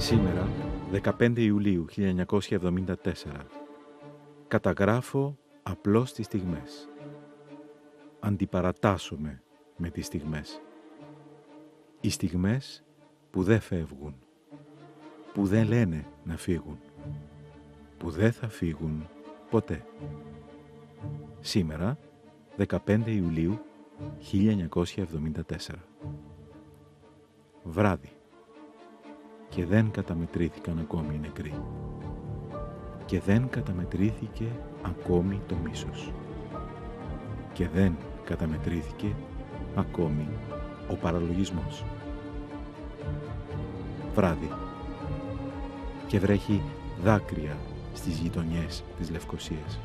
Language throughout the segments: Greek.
Σήμερα, 15 Ιουλίου 1974, καταγράφω απλώς τις στιγμές. Αντιπαρατάσσομαι με τις στιγμές. Οι στιγμές που δεν φεύγουν, που δεν λένε να φύγουν, που δεν θα φύγουν ποτέ. Σήμερα, 15 Ιουλίου 1974. Βράδυ. Και δεν καταμετρήθηκαν ακόμη οι νεκροί. Και δεν καταμετρήθηκε ακόμη το μίσος. Και δεν καταμετρήθηκε ακόμη ο παραλογισμός. Βράδυ. Και βρέχει δάκρυα στις γειτονιές της Λευκωσίας.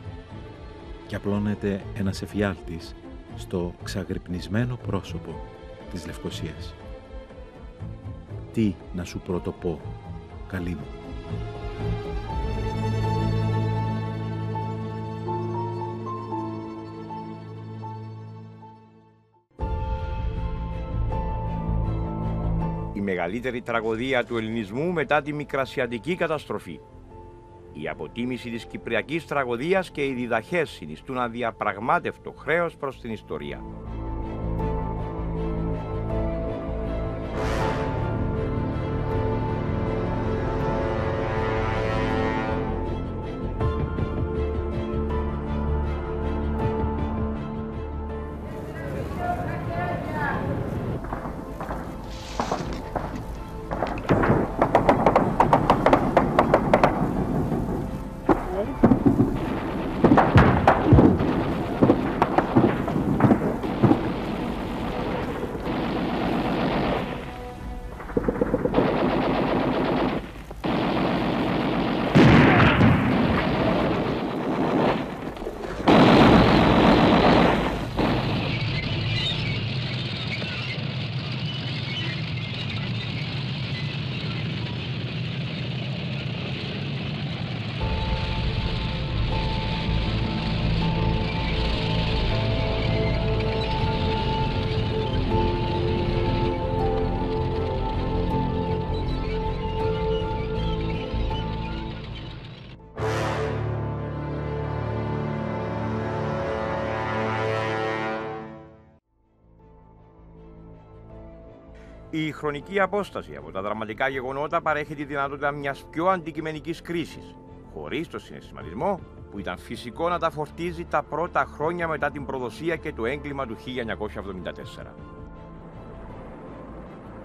Και απλώνεται ένας εφιάλτης στο ξαγρυπνισμένο πρόσωπο της Λευκωσίας. Τι να σου πρωτοπώ, καλή μου. Η μεγαλύτερη τραγωδία του ελληνισμού μετά τη Μικρασιατική καταστροφή. Η αποτίμηση της Κυπριακής τραγωδίας και οι διδαχές συνιστούν αδιαπραγμάτευτο χρέος προς την ιστορία. Η χρονική απόσταση από τα δραματικά γεγονότα παρέχει τη δυνατότητα μιας πιο αντικειμενικής κρίσης, χωρίς το συναισθηματισμό που ήταν φυσικό να τα φορτίζει τα πρώτα χρόνια μετά την προδοσία και το έγκλημα του 1974.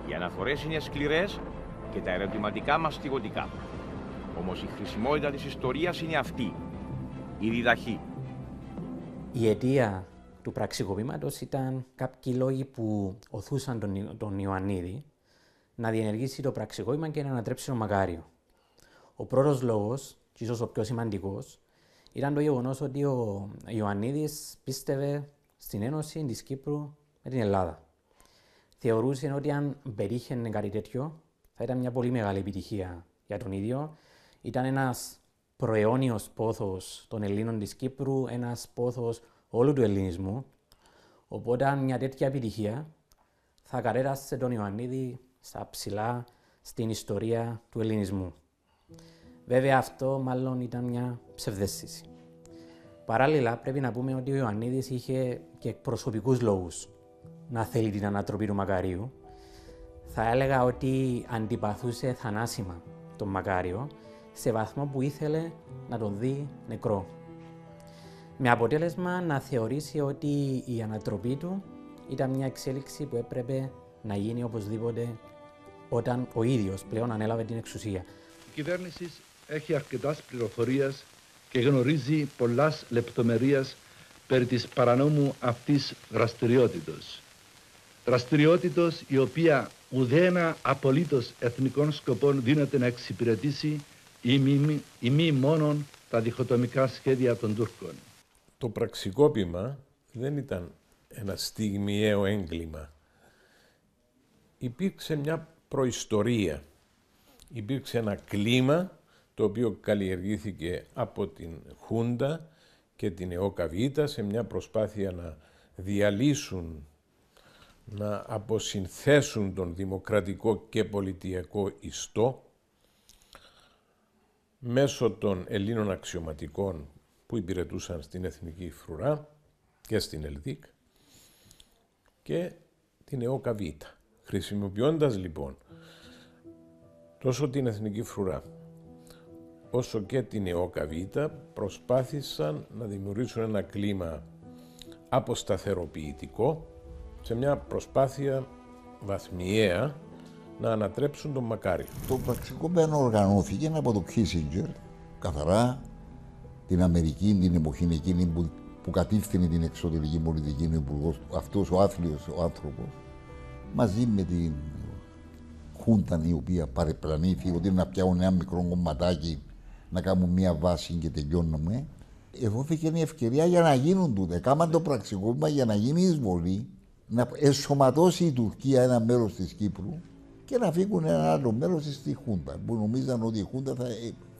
Οι αναφορές είναι σκληρές και τα ερωτηματικά μαστιγωτικά. Όμως η χρησιμότητα της ιστορίας είναι αυτή, η διδαχή. Η αιτία του πραξικοπήματος ήταν κάποιοι λόγοι που οθούσαν τον Ιωαννίδη να διενεργήσει το πραξικόπημα και να ανατρέψει τον Μακάριο. Ο πρώτος λόγος, και ίσως ο πιο σημαντικός, ήταν το γεγονός ότι ο Ιωαννίδης πίστευε στην ένωση της Κύπρου με την Ελλάδα. Θεωρούσε ότι αν πετύχαινε κάτι τέτοιο θα ήταν μια πολύ μεγάλη επιτυχία για τον ίδιο. Ήταν ένας προαιώνιος πόθος των Ελλήνων της Κύπρου, ένας πόθος όλου του ελληνισμού, οπότε μια τέτοια επιτυχία θα κατέρασε τον Ιωαννίδη στα ψηλά στην ιστορία του ελληνισμού. Βέβαια αυτό μάλλον ήταν μια ψευδαίσθηση. Παράλληλα πρέπει να πούμε ότι ο Ιωαννίδης είχε και προσωπικούς λόγους να θέλει την ανατροπή του Μακαρίου. Θα έλεγα ότι αντιπαθούσε θανάσιμα τον Μακάριο σε βαθμό που ήθελε να τον δει νεκρό. Με αποτέλεσμα να θεωρήσει ότι η ανατροπή του ήταν μια εξέλιξη που έπρεπε να γίνει οπωσδήποτε όταν ο ίδιος πλέον ανέλαβε την εξουσία. Η κυβέρνηση έχει αρκετάς πληροφορίες και γνωρίζει πολλές λεπτομερίες περί της παρανόμου αυτής δραστηριότητος. Δραστηριότητος η οποία ουδένα απολύτως εθνικών σκοπών δύναται να εξυπηρετήσει ή μη μόνον τα διχοτομικά σχέδια των Τούρκων. Το πραξικόπημα δεν ήταν ένα στιγμιαίο έγκλημα. Υπήρξε μια προϊστορία. Υπήρξε ένα κλίμα το οποίο καλλιεργήθηκε από την Χούντα και την ΕΟΚΑΒ σε μια προσπάθεια να διαλύσουν, να αποσυνθέσουν τον δημοκρατικό και πολιτιακό ιστό μέσω των Ελλήνων αξιωματικών που υπηρετούσαν στην Εθνική Φρουρά και στην ΕΛΔΙΚ και την ΕΟΚΑ Β. Χρησιμοποιώντας λοιπόν τόσο την Εθνική Φρουρά όσο και την ΕΟΚΑ Β, προσπάθησαν να δημιουργήσουν ένα κλίμα αποσταθεροποιητικό σε μια προσπάθεια βαθμιαία να ανατρέψουν τον Μακάριο. Το πραξικόπημα οργανώθηκε από το Κίσινγκερ, καθαρά την Αμερική, την εποχή εκείνη που κατήφθηνε την εξωτερική πολιτική, ο υπουργός, αυτός ο άθλιος ο άνθρωπος, μαζί με την Χούντα η οποία παρεπλανήθηκε ότι να πιάουν ένα μικρό κομματάκι, να κάνουν μια βάση και τελειώνουμε. Εδόθηκε η ευκαιρία για να γίνουν τούτε. Κάμαν το πραξικόπημα για να γίνει εισβολή, να εσωματώσει η Τουρκία ένα μέρος της Κύπρου και να φύγουν ένα άλλο μέρος στη Χούντα, που νομίζαν ότι η Χούντα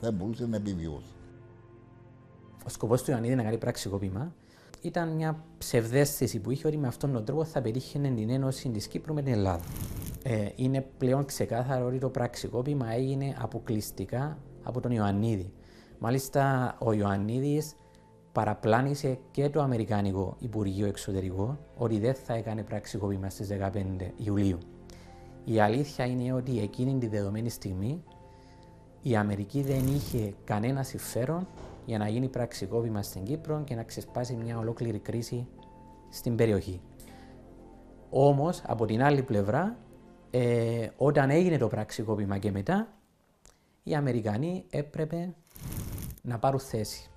θα μπορούσε να επιβιώσει. Ο σκοπός του Ιωαννίδη να κάνει πραξικόπημα ήταν μια ψευδαίσθηση που είχε ότι με αυτόν τον τρόπο θα πετύχαινε την ένωση της Κύπρου με την Ελλάδα. Είναι πλέον ξεκάθαρο ότι το πραξικόπημα έγινε αποκλειστικά από τον Ιωαννίδη. Μάλιστα, ο Ιωαννίδης παραπλάνησε και το Αμερικάνικο Υπουργείο Εξωτερικών ότι δεν θα έκανε πραξικόπημα στις 15 Ιουλίου. Η αλήθεια είναι ότι εκείνη τη δεδομένη στιγμή η Αμερική δεν είχε κανένα συμφέρον για να γίνει πραξικόπημα στην Κύπρο και να ξεσπάσει μια ολόκληρη κρίση στην περιοχή. Όμως, από την άλλη πλευρά, όταν έγινε το πραξικόπημα και μετά, οι Αμερικανοί έπρεπε να πάρουν θέση.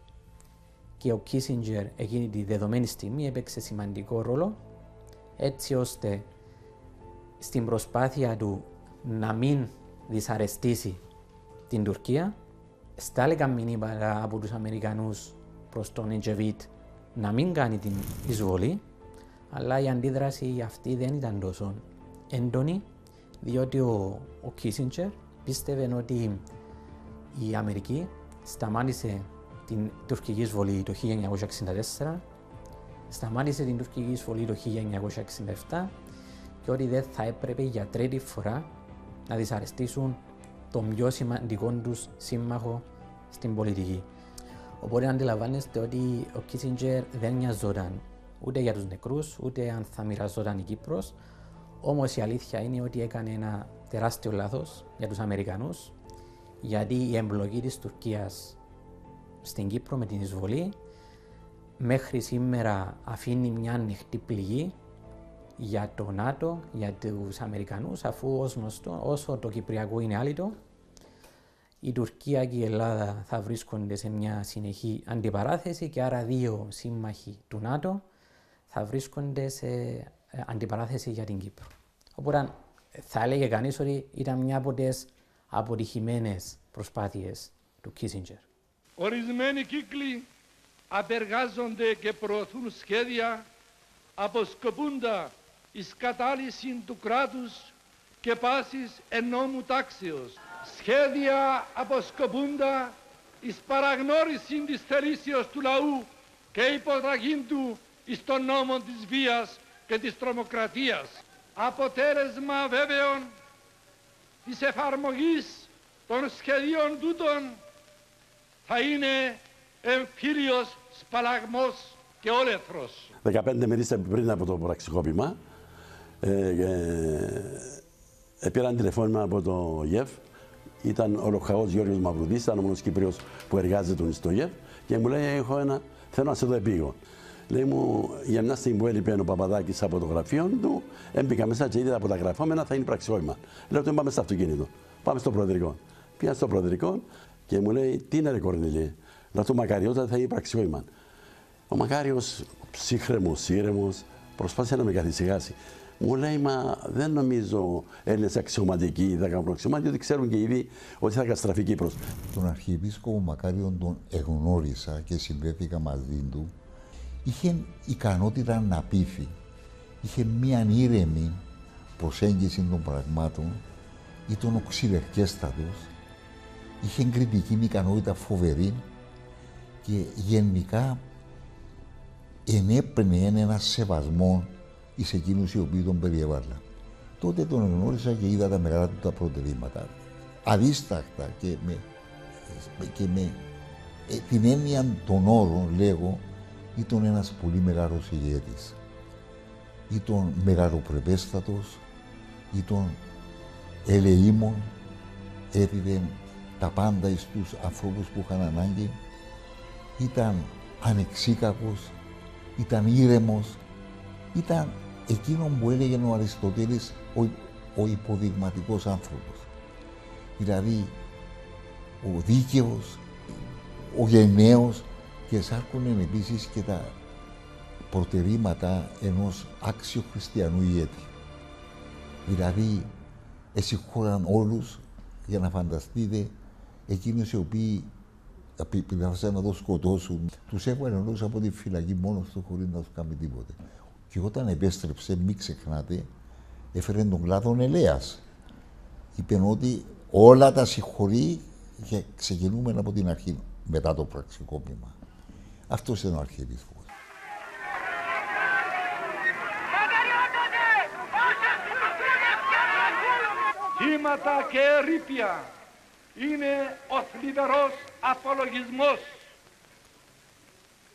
Και ο Κίσινγκερ εκείνη τη δεδομένη στιγμή έπαιξε σημαντικό ρόλο, έτσι ώστε στην προσπάθεια του να μην δυσαρεστήσει την Τουρκία, στάλεκαν μηνύματα από τους Αμερικανούς προς τον Εντζεβίτ να μην κάνει την εισβολή, αλλά η αντίδραση αυτή δεν ήταν τόσο έντονη, διότι ο Κίσινγκερ πίστευε ότι η Αμερική σταμάτησε την τουρκική εισβολή το 1964, σταμάτησε την τουρκική εισβολή το 1967 και ότι δεν θα έπρεπε για τρίτη φορά να δυσαρεστήσουν τον πιο σημαντικό τους σύμμαχο στην πολιτική. Οπότε αντιλαμβάνεστε ότι ο Κίσινγκερ δεν νοιαζόταν ούτε για τους νεκρούς, ούτε αν θα μοιραζόταν η Κύπρος. Όμως η αλήθεια είναι ότι έκανε ένα τεράστιο λάθος για τους Αμερικανούς, γιατί η εμπλοκή της Τουρκίας στην Κύπρο με την εισβολή μέχρι σήμερα αφήνει μια ανοιχτή πληγή για το ΝΑΤΟ, για τους Αμερικανούς, αφού ως γνωστό, όσο το Κυπριακό είναι άλυτο, η Τουρκία και η Ελλάδα θα βρίσκονται σε μια συνεχή αντιπαράθεση και άρα δύο σύμμαχοι του ΝΑΤΟ θα βρίσκονται σε αντιπαράθεση για την Κύπρο. Οπότε θα έλεγε κανείς ότι ήταν μια από τις αποτυχημένες προσπάθειες του Κίσινγκερ. Ορισμένοι κύκλοι απεργάζονται και προωθούν σχέδια αποσκοπούντα εις κατάλυση του κράτους και πάσης ενόμου τάξεως. Σχέδια αποσκοπούντα εις παραγνώριση της θελήσεως του λαού και υποταγή του εις τον νόμο της βίας και της τρομοκρατίας. Αποτέλεσμα βέβαιον της εφαρμογής των σχεδίων τούτων θα είναι εμφύλιος σπαλαγμός και όλεθρος. 15 μέρες πριν από το πραξικόπημα πήραν τηλεφώνημα από το ΓΕΦ. Ήταν ο Λοχαός Γιώργος Μαυρουδής, ήταν ο μόνος Κύπριος που εργάζεται στο ΓΕΦ και μου λέει: θέλω να σε δω επίγον. Λέει μου, για μια στιγμή που έλειπε ο Παπαδάκης από το γραφείο του, έμπηκα μέσα και είδα από τα γραφόμενα θα είναι πραξικόπημα. Λέω: τότε πάμε στο αυτοκίνητο. Πάμε στο Προεδρικό. Πήγα στο Προεδρικό και μου λέει: τι είναι ρε Κορνηλίε. Λέω: το Μακάριο θα είναι πραξικόπημα. Ο Μακάριος, ψύχρεμος, ήρεμος, προσπάθησε να με καθησυχάσει. Μου λέει: μα δεν νομίζω Έλληνες αξιωματικοί θα κάνουν αξιωματικοί, διότι ξέρουν και ήδη ότι θα καταστραφεί η Κύπρος. Τον Αρχιεπίσκοπο Μακάριον τον εγνώρισα και συνδέθηκα μαζί του. Είχε ικανότητα να πείθει. Είχε μία ήρεμη προσέγγιση των πραγμάτων. Ήταν οξυδερκέστατος. Είχε κριτική ικανότητα φοβερή και γενικά ενέπαινε ένα σεβασμό εις εκείνους οι οποίοι τον περιέβαλαν. Τότε τον γνώρισα και είδα τα μεγάλα του τα προτερήματα. Αδίστακτα και με και με την έννοια των όρων, λέγω, ήταν ένας πολύ μεγάλος ηγέτης. Ήταν μεγαλοπρεπέστατος, ήταν ελεήμων, έδιδε τα πάντα στους ανθρώπους που είχαν ανάγκη, ήταν ανεξίκακος, ήταν ήρεμος, ήταν εκείνο που έλεγε ο Αριστοτέλης ο υποδειγματικός άνθρωπος. Δηλαδή, ο δίκαιος, ο γενναίος, και σάρκωνε επίσης και τα προτερήματα ενός άξιου χριστιανού ηγέτη. Δηλαδή, εσυγχώραν όλους, για να φανταστείτε, εκείνους οι οποίοι πήγαν να το σκοτώσουν, τους έβγαλε όλους από τη φυλακή μόνος του χωρίς να τους κάνει τίποτε. Και όταν επέστρεψε, μην ξεχνάτε, έφερε τον κλάδον ελέας. Είπε ότι όλα τα συγχωρεί και ξεκινούμε από την αρχή, μετά το πραξικόπημα. Αυτός είναι ο αρχιεπίσκοπος. Κύματα και ερείπια είναι ο θλιβερός απολογισμός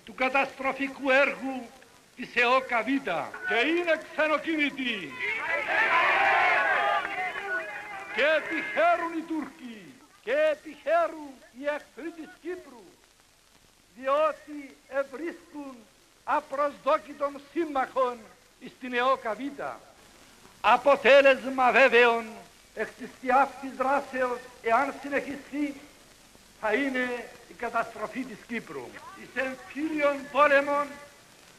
του καταστροφικού έργου της ΕΟΚΑ Β και είναι ξενοκίνητοι. Και επιχαίρουν οι Τούρκοι και επιχαίρουν οι εχθροί της Κύπρου, διότι ευρίσκουν απροσδόκητων σύμμαχων στην ΕΟΚΑ Β. Αποτέλεσμα βέβαιον εκ της αυτής δράσεως, εάν συνεχιστεί, θα είναι η καταστροφή της Κύπρου. Εις εμφύλιων πόλεμων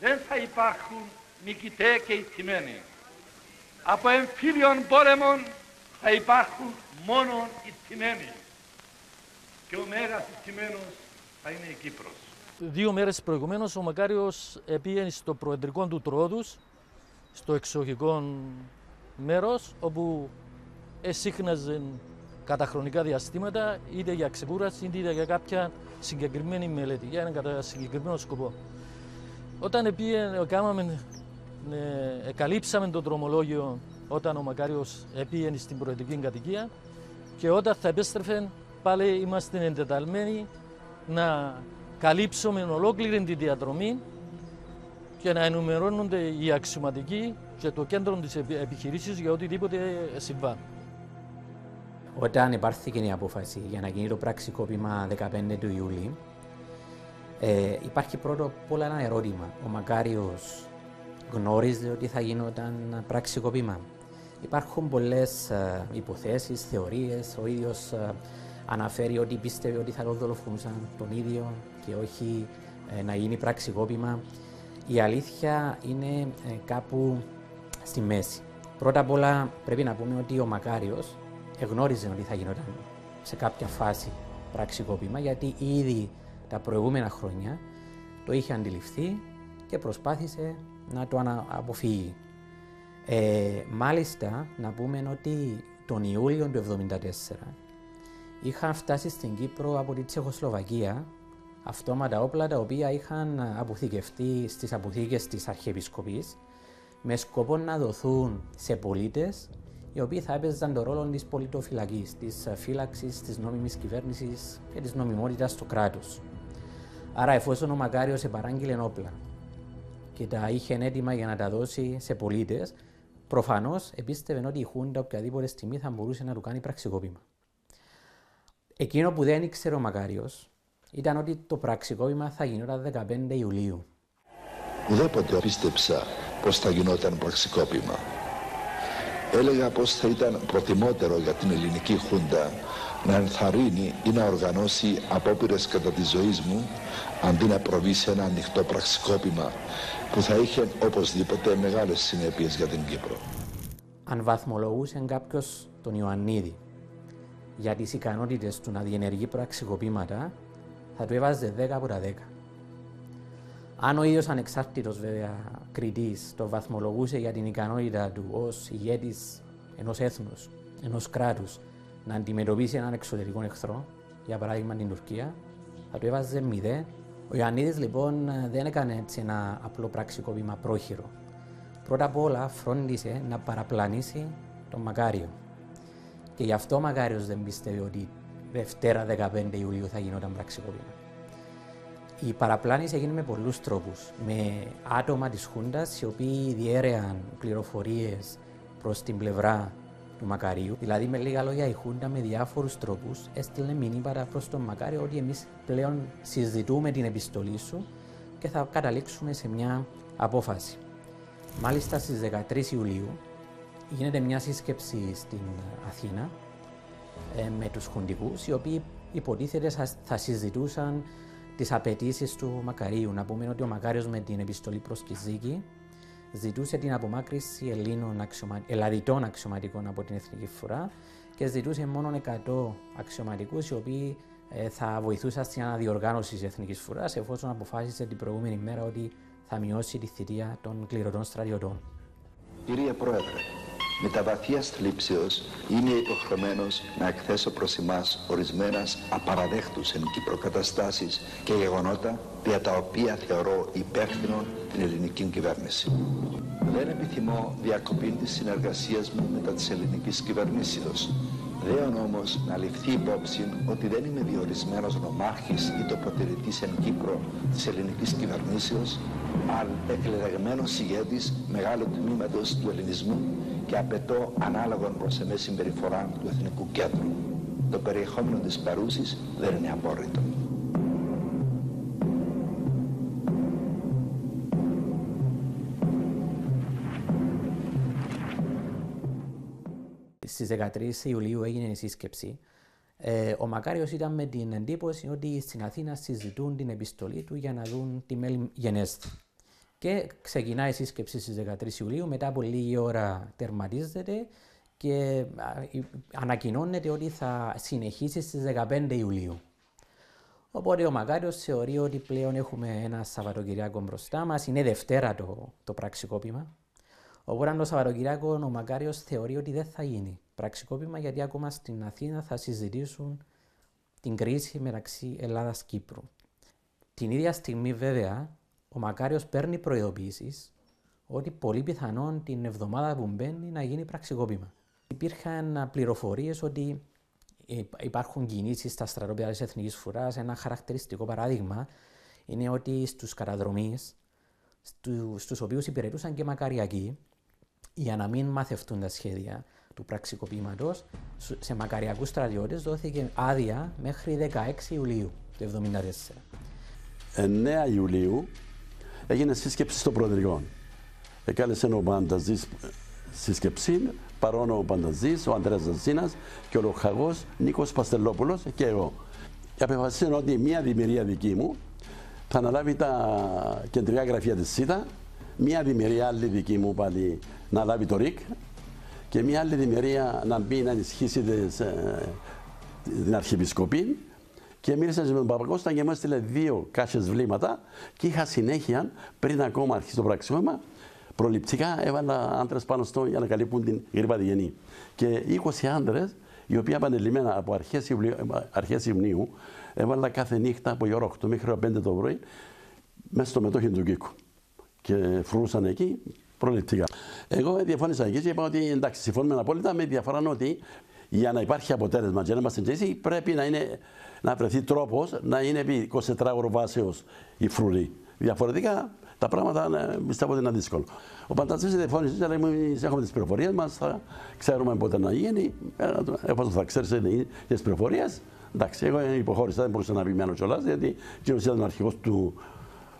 δεν θα υπάρχουν νικητέ και ηττημένοι. Από εμφύλιων πόλεμων θα υπάρχουν μόνο ηττημένοι. Και ο μέγας ηττημένος θα είναι η Κύπρος. 2 μέρες προηγουμένως ο Μακάριος πήγε στο προεδρικό του Τρόδους, στο εξοχικό μέρος, όπου εσύχναζε κατά χρονικά διαστήματα, είτε για ξεκούραση, είτε για κάποια συγκεκριμένη μελέτη, για ένα συγκεκριμένο σκοπό. Όταν καλύψαμε το δρομολόγιο όταν ο Μακάριος πήγε στην προεδρική κατοικία και όταν θα επέστρεφε, πάλι είμαστε εντεταλμένοι να καλύψουμε ολόκληρη τη διαδρομή και να ενημερώνονται οι αξιωματικοί και το κέντρο της επιχειρήσης για οτιδήποτε συμβά. Όταν υπάρθηκε η απόφαση για να γίνει το πραξικόπημα 15 του Ιούλη, υπάρχει πρώτο απ' όλα ένα ερώτημα. Ο Μακάριος γνώριζε ότι θα γινόταν πραξικόπημα. Υπάρχουν πολλές υποθέσεις, θεωρίες. Ο ίδιος αναφέρει ότι πίστευε ότι θα το δολοφονούσαν τον ίδιο και όχι να γίνει πραξικόπημα. Η αλήθεια είναι κάπου στη μέση. Πρώτα απ' όλα πρέπει να πούμε ότι ο Μακάριος εγνώριζε ότι θα γινόταν σε κάποια φάση πραξικόπημα, γιατί ήδη τα προηγούμενα χρόνια το είχε αντιληφθεί και προσπάθησε να το αποφύγει. Μάλιστα, να πούμε ότι τον Ιούλιο του 1974 είχαν φτάσει στην Κύπρο από τη Τσεχοσλοβακία αυτόματα όπλα τα οποία είχαν αποθηκευτεί στις αποθήκες της Αρχιεπισκοπής με σκοπό να δοθούν σε πολίτες οι οποίοι θα έπαιζαν τον ρόλο της πολιτοφυλακής, της φύλαξης, της νόμιμης κυβέρνησης και της νομιμότητας του κράτους. Άρα, εφόσον ο Μακάριος επαράγγειλε όπλα και τα είχε έτοιμα για να τα δώσει σε πολίτες, προφανώς επίστευε ότι η Χούντα οποιαδήποτε στιγμή θα μπορούσε να του κάνει πραξικόπημα. Εκείνο που δεν ήξερε ο Μακάριος ήταν ότι το πραξικόπημα θα γινόταν 15 Ιουλίου. Ουδέποτε πίστεψα πως θα γινόταν πραξικόπημα. Έλεγα πως θα ήταν προτιμότερο για την ελληνική Χούντα να ενθαρρύνει ή να οργανώσει απόπειρες κατά της ζωής μου, αντί να προβεί σε ένα ανοιχτό πραξικόπημα που θα είχε οπωσδήποτε μεγάλες συνέπειες για την Κύπρο. Αν βαθμολογούσε κάποιος τον Ιωαννίδη για τις ικανότητες του να διενεργεί πραξικοπήματα, θα του έβαζε 10 από τα 10. Αν ο ίδιος ανεξάρτητος βέβαια κριτής το βαθμολογούσε για την ικανότητα του ως ηγέτης ενός έθνους, ενός κράτους, να αντιμετωπίσει έναν εξωτερικό εχθρό, για παράδειγμα την Τουρκία, θα του έβαζε 0. Ο Ιωαννίδης λοιπόν δεν έκανε έτσι ένα απλό πραξικόπημα πρόχειρο. Πρώτα απ' όλα φρόντισε να παραπλανήσει τον Μακάριο. Και γι' αυτό ο Μακάριος δεν πίστευε ότι Δευτέρα 15 Ιουλίου θα γινόταν πραξικόπημα. Η παραπλάνηση έγινε με πολλούς τρόπους. Με άτομα της Χούντας, οι οποίοι διέρεαν πληροφορίες προς την πλευρά του Μακαρίου. Δηλαδή, με λίγα λόγια, η Χούντα με διάφορους τρόπους έστειλε μηνύματα προς τον Μακάριο ότι εμείς πλέον συζητούμε την επιστολή σου και θα καταλήξουμε σε μια απόφαση. Μάλιστα, στις 13 Ιουλίου γίνεται μια σύσκεψη στην Αθήνα με τους Χουντικούς, οι οποίοι υποτίθεται θα συζητούσαν τις απαιτήσεις του Μακαρίου. Να πούμε ότι ο Μακάριος με την επιστολή προς Κιζίκη ζητούσε την απομάκρυνση ελλαδιτών αξιωματικών από την Εθνική Φουρά και ζητούσε μόνο 100 αξιωματικούς, οι οποίοι θα βοηθούσαν στην αναδιοργάνωση της Εθνικής Φουράς, εφόσον αποφάσισε την προηγούμενη μέρα ότι θα μειώσει τη θητεία των κληρωτών στρατιωτών. Κύριε Πρόεδρε, με τα βαθίας θλίψεως είμαι υποχρεωμένος να εκθέσω προς εμάς ορισμένες απαραδέχτους εν Κύπρο καταστάσεις και γεγονότα για τα οποία θεωρώ υπεύθυνον την ελληνική κυβέρνηση. Δεν επιθυμώ διακοπή της συνεργασίας μου μετά της ελληνικής κυβερνήσεως. Δέον όμως να ληφθεί υπόψη ότι δεν είμαι διορισμένος νομάρχης ή τοποθετητής εν Κύπρο της ελληνικής κυβερνήσεως, αλλά εκλεγμένος ηγέτης μεγάλου τμήματος του ελληνισμού και απαιτώ ανάλογον προς εμές συμπεριφορά του Εθνικού Κέντρου. Το περιεχόμενο της παρούσης δεν είναι απόρριτο. Στις 13 Ιουλίου έγινε η σύσκεψη. Ο Μακάριος ήταν με την εντύπωση ότι στην Αθήνα συζητούν την επιστολή του για να δουν τη μέλη γενέστη. Και ξεκινάει η σύσκεψη στις 13 Ιουλίου, μετά από λίγη ώρα τερματίζεται και ανακοινώνεται ότι θα συνεχίσει στις 15 Ιουλίου. Οπότε ο Μακάριος θεωρεί ότι πλέον έχουμε ένα Σαββατοκυριακό μπροστά μας, είναι Δευτέρα το πραξικόπημα. Οπότε το Σαββατοκυριακό ο Μακάριος θεωρεί ότι δεν θα γίνει πραξικόπημα, γιατί ακόμα στην Αθήνα θα συζητήσουν την κρίση μεταξύ Ελλάδας-Κύπρου. Την ίδια στιγμή βέβαια ο Μακάριος παίρνει προειδοποιήσεις ότι πολύ πιθανόν την εβδομάδα που μπαίνει να γίνει πραξικόπημα. Υπήρχαν πληροφορίες ότι υπάρχουν κινήσεις στα στρατόπεδα της Εθνικής Φουράς. Ένα χαρακτηριστικό παράδειγμα είναι ότι στους καταδρομείς, στους οποίους υπηρετούσαν και μακαριακοί, για να μην μαθευτούν τα σχέδια του πραξικοπήματος, σε μακαριακούς στρατιώτες δόθηκε άδεια μέχρι 16 Ιουλίου του 1974. 9 Ιουλίου έγινε σύσκεψη στο Προεδρικό. Εκάλεσε ο Πανταζής σύσκεψη, παρόν ο Πανταζής, ο Ανδρέας Ζαζίνας και ο Λοχαγός Νίκος Παστελόπουλος και εγώ. Και αποφασίσαν ότι μία δημιουργία δική μου θα αναλάβει τα κεντρικά γραφεία της ΣΥΤΑ, μία δημιουργία άλλη δική μου πάλι να λάβει το ΡΙΚ και μία άλλη δημιουργία να μπει να ενισχύσει την Αρχιεπισκοπή. Και μίλησα με τον Παπακώστα και μου έστειλε 2 κάσες βλήματα και είχα συνέχεια, πριν ακόμα αρχίσει το πραξικόπημα, προληπτικά έβαλα άντρες πάνω στο για να καλύπτουν την γρήπα τη γενή. Και 20 άντρες, οι οποίοι επανειλημμένα από αρχές Ιουνίου, έβαλα κάθε νύχτα από η ώρα 8 μέχρι 5 το πρωί μέσα στο μετόχι του Κίκου. Και φρούσαν εκεί προληπτικά. Εγώ διαφώνησα εκεί και είπα ότι εντάξει, συμφωνούμε απόλυτα, με διαφορά ότι για να υπάρχει αποτέλεσμα και να είμαστε τζέσι, πρέπει να βρεθεί τρόπος να είναι επί 24 βάσεως η φρουρή. Διαφορετικά τα πράγματα πιστεύω ότι είναι δύσκολο. Ο Πανταζής διαφώνησε, αλλά εμείς έχουμε τις πληροφορίες μας, θα ξέρουμε πότε να γίνει. Εφόσον θα ξέρεις τις πληροφορίες, εντάξει, εγώ υποχώρησα, δεν μπορούσα να επιμένω κιόλας, γιατί κοινός ήταν ο αρχηγός του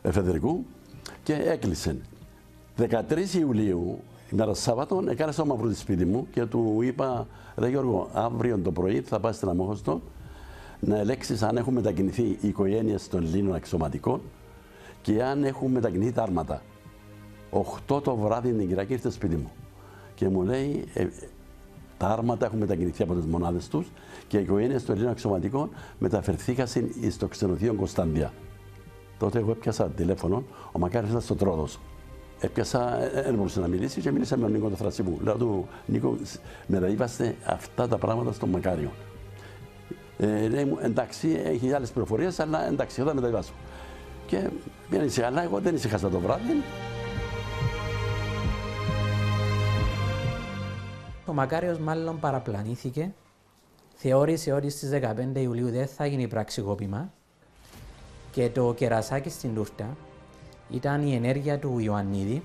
εφεδρικού και έκλεισε. 13 Ιουλίου, ημέρα Σάββατον, έκανασα ο Μαυρούδης σπίτι μου και του είπα: Ρε Γιώργο, αύριο το πρωί θα πας στην Αμόχωστο να ελέγξεις αν έχουν μετακινηθεί οι οικογένειες των Ελλήνων αξιωματικών και αν έχουν μετακινηθεί τα άρματα. 8 το βράδυ την Κυριακή ήρθε σπίτι μου και μου λέει: τα άρματα έχουν μετακινηθεί από τις μονάδες τους και οι οικογένειες των Ελλήνων αξιωματικών μεταφερθήκαν στο ξενοδοχείο Κωνσταντία. Τότε εγώ έπιασα τηλέφωνο, ο Μακάριος ήταν στο Τρόδος. Έπιασα, δεν μπορούσε να μιλήσει και μίλησα με τον Νίκο Θρασίπου. Λέω του: Νίκο, μεταβίβαστε αυτά τα πράγματα στον Μακάριο. Λέει μου: εντάξει, έχει άλλες πληροφορίες, αλλά εντάξει, εγώ θα μεταβιβάσω. Και πήγαινε ησυχά, αλλά εγώ δεν ησυχάσα το βράδυ. Ο Μακάριος μάλλον παραπλανήθηκε θεώρησε ότι στις 15 Ιουλίου δεν θα γίνει πραξικόπημα και το κερασάκι στην τούρτα ήταν η ενέργεια του Ιωαννίδη,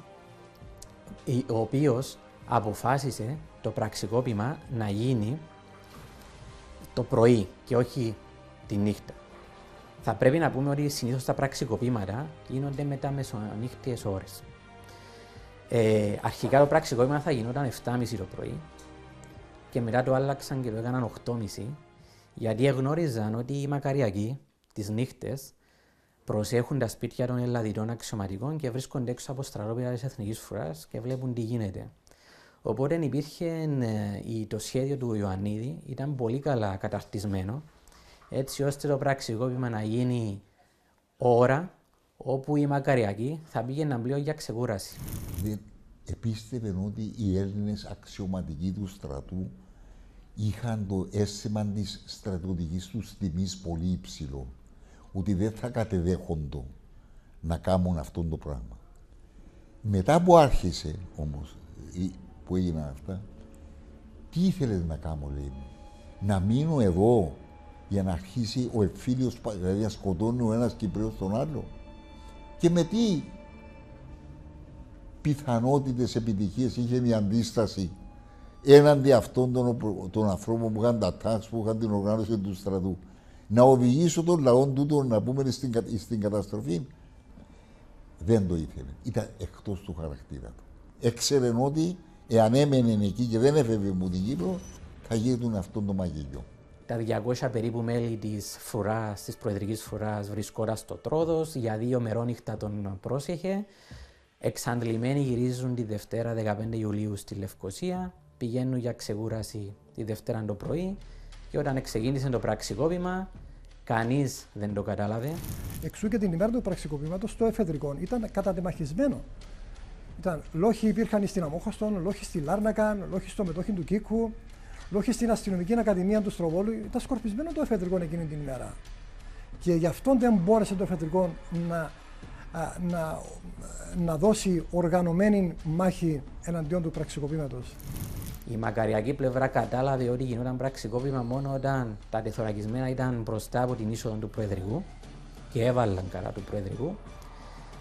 ο οποίος αποφάσισε το πραξικόπημα να γίνει το πρωί και όχι τη νύχτα. Θα πρέπει να πούμε ότι συνήθως τα πραξικοπήματα γίνονται μετά μεσονύχτιες ώρες. Αρχικά το πραξικόπημα θα γινόταν 7.30 το πρωί και μετά το άλλαξαν και το έκαναν 8.30, γιατί εγνώριζαν ότι οι μακαριακοί τις νύχτες προσέχουν τα σπίτια των ελλαδιτών αξιωματικών και βρίσκονται έξω από στρατόπεδα της Εθνικής Φρουράς και βλέπουν τι γίνεται. Οπότε υπήρχε το σχέδιο του Ιωαννίδη, ήταν πολύ καλά καταρτισμένο, έτσι ώστε το πραξικόπημα να γίνει ώρα όπου οι μακαριακοί θα πήγαιναν πλέον για ξεκούραση. Επίστευε ότι οι Έλληνες αξιωματικοί του στρατού είχαν το αίσθημα της στρατιωτικής τους τιμής πολύ υψηλό. Ότι δεν θα κατεδέχοντο να κάνουν αυτό το πράγμα. Μετά που άρχισε όμως, που έγιναν αυτά, τι ήθελες να κάνω, λέει μου, να μείνω εδώ για να αρχίσει ο εμφύλιος, δηλαδή να σκοτώνει ο ένας Κυπρέος τον άλλο. Και με τι πιθανότητες επιτυχίες είχε η αντίσταση έναντι αυτών των ανθρώπων που είχαν τα τάξη, που είχαν την οργάνωση του στρατού. Να οδηγήσω τον λαό τούτο να πούμε στην καταστροφή. Δεν το ήθελε. Ήταν εκτός του χαρακτήρα του. Έξερε ότι εάν έμενε εκεί και δεν έφευγε μου την Κύπρο, θα γινόταν αυτό το μαγειριό. Τα 200 περίπου μέλη της Φρουράς, της Προεδρικής Φρουράς, βρισκόταν στο Τρόδος, για 2 μερόνυχτα τον πρόσεχε. Εξαντλημένοι γυρίζουν τη Δευτέρα 15 Ιουλίου στη Λευκοσία, πηγαίνουν για ξεκούραση τη Δευτέρα το πρωί και όταν ξεκίνησε το πραξικόπημα, κανείς δεν το κατάλαβε. Εξού και την ημέρα του πραξικοπήματος το εφεδρικό ήταν κατατεμαχισμένο. Λόγοι υπήρχαν στην Αμόχωστον, λόγοι στη Λάρνακα, λόγοι στο μετόχι του Κίκου, λόγοι στην Αστυνομική Ακαδημία του Στροβόλου. Ήταν σκορπισμένο το εφεδρικό εκείνη την ημέρα. Και γι' αυτό δεν μπόρεσε το εφεδρικό να δώσει οργανωμένη μάχη εναντίον του πραξικοπήματος. Η μακαριακή πλευρά κατάλαβε ότι γινόταν πραξικόπημα μόνο όταν τα τεθωρακισμένα ήταν μπροστά από την είσοδο του Προεδρικού και έβαλαν κατά του Προεδρικού.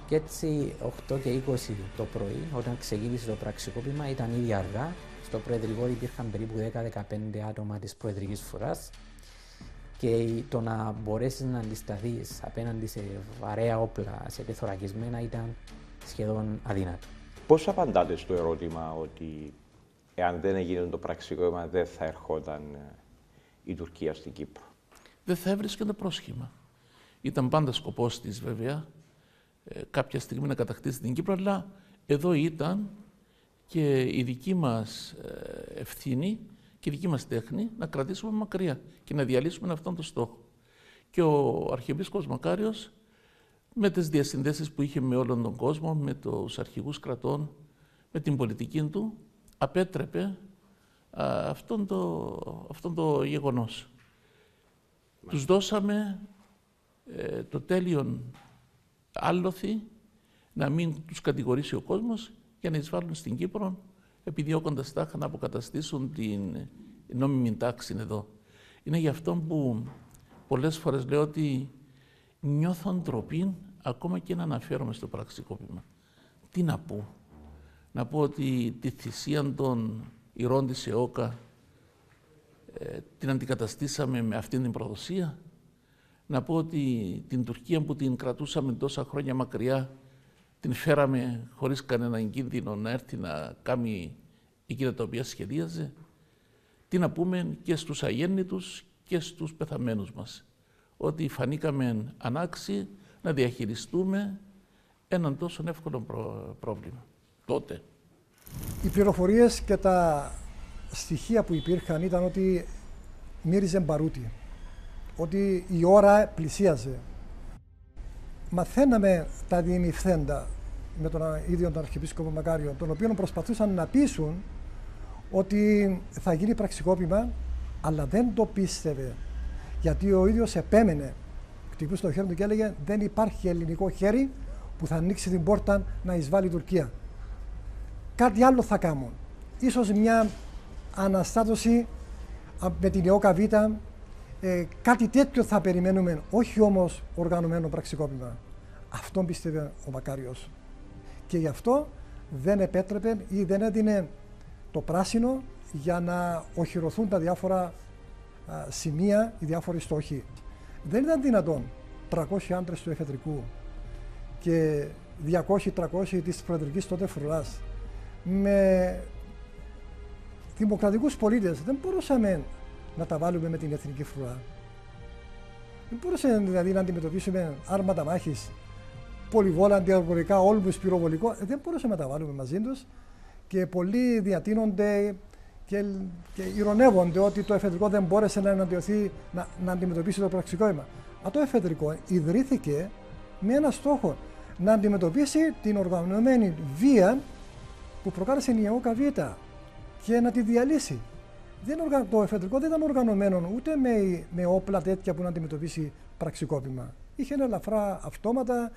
Και έτσι 8 και 20 το πρωί, όταν ξεκίνησε το πραξικόπημα, ήταν ήδη αργά. Στο Προεδρικό υπήρχαν περίπου 10-15 άτομα της Προεδρικής Φρουράς και το να μπορέσεις να αντισταθείς απέναντι σε βαρέα όπλα, σε τεθωρακισμένα, ήταν σχεδόν αδύνατο. Πώς απαντάτε στο ερώτημα ότι εάν δεν έγινε το πραξικόπημα δεν θα ερχόταν η Τουρκία στην Κύπρο? Δεν θα έβρισκε το πρόσχημα. Ήταν πάντα σκοπός της βέβαια κάποια στιγμή να κατακτήσει την Κύπρο, αλλά εδώ ήταν και η δική μας ευθύνη και η δική μας τέχνη να κρατήσουμε μακριά και να διαλύσουμε αυτόν τον στόχο. Και ο Αρχιεπίσκοπος Μακάριος, με τις διασυνδέσεις που είχε με όλον τον κόσμο, με τους αρχηγούς κρατών, με την πολιτική του, απέτρεπε αυτόν το γεγονός. Τους δώσαμε το τέλειον άλοθη να μην τους κατηγορήσει ο κόσμος για να εισβάλλουν στην Κύπρο, επιδιώκοντας τάχα να αποκαταστήσουν την νόμιμη τάξη εδώ. Είναι γι' αυτό που πολλές φορές λέω ότι νιώθω ντροπή ακόμα και να αναφέρομαι στο πραξικόπημα. Τι να πω? Να πω ότι τη θυσία των ηρώων της ΕΟΚΑ την αντικαταστήσαμε με αυτήν την προδοσία. Να πω ότι την Τουρκία που την κρατούσαμε τόσα χρόνια μακριά την φέραμε χωρίς κανέναν κίνδυνο να έρθει να κάνει εκείνα τα οποία σχεδίαζε. Τι να πούμε και στους αγέννητους και στους πεθαμένους μας. Ότι φανήκαμε ανάξιοι να διαχειριστούμε έναν τόσο εύκολο πρόβλημα τότε. Οι πληροφορίες και τα στοιχεία που υπήρχαν ήταν ότι μύριζε μπαρούτι, ότι η ώρα πλησίαζε. Μαθαίναμε τα διημειφθέντα με τον ίδιο τον Αρχιεπίσκοπο Μακάριο, τον οποίο προσπαθούσαν να πείσουν ότι θα γίνει πραξικόπημα, αλλά δεν το πίστευε, γιατί ο ίδιος επέμενε, χτυπούσε το χέρι του και έλεγε δεν υπάρχει ελληνικό χέρι που θα ανοίξει την πόρτα να εισβάλλει η Τουρκία. Κάτι άλλο θα κάνουν. Ίσως μια αναστάτωση με την ΕΟΚΑ Β, κάτι τέτοιο θα περιμένουμε, όχι όμως οργανωμένο πραξικόπημα. Αυτό πίστευε ο Μακάριος. Και γι' αυτό δεν επέτρεπε ή δεν έδινε το πράσινο για να οχυρωθούν τα διάφορα σημεία, οι διάφοροι στόχοι. Δεν ήταν δυνατόν 300 άντρες του εφεδρικού και 200-300 της προεδρικής τότε φρουράς με δημοκρατικούς πολίτες. Δεν μπορούσαμε να τα βάλουμε με την εθνική φρουρά. Δεν μπορούσαμε δηλαδή να αντιμετωπίσουμε άρματα μάχης, πολυβόλα, αντιαεροπορικά, όλμους, πυροβολικό. Δεν μπορούσαμε να τα βάλουμε μαζί τους και πολλοί διατείνονται και ειρωνεύονται ότι το εφεδρικό δεν μπόρεσε να εναντιωθεί, να αντιμετωπίσει το πραξικόπημα. Το εφεδρικό ιδρύθηκε με ένα στόχο, να αντιμετωπίσει την οργανωμένη βία που προκάλεσε η ΕΟΚΑ Β και να τη διαλύσει. Το εφεδρικό δεν ήταν οργανωμένο ούτε με όπλα τέτοια που να αντιμετωπίσει πραξικόπημα. Είχε ελαφρά αυτόματα,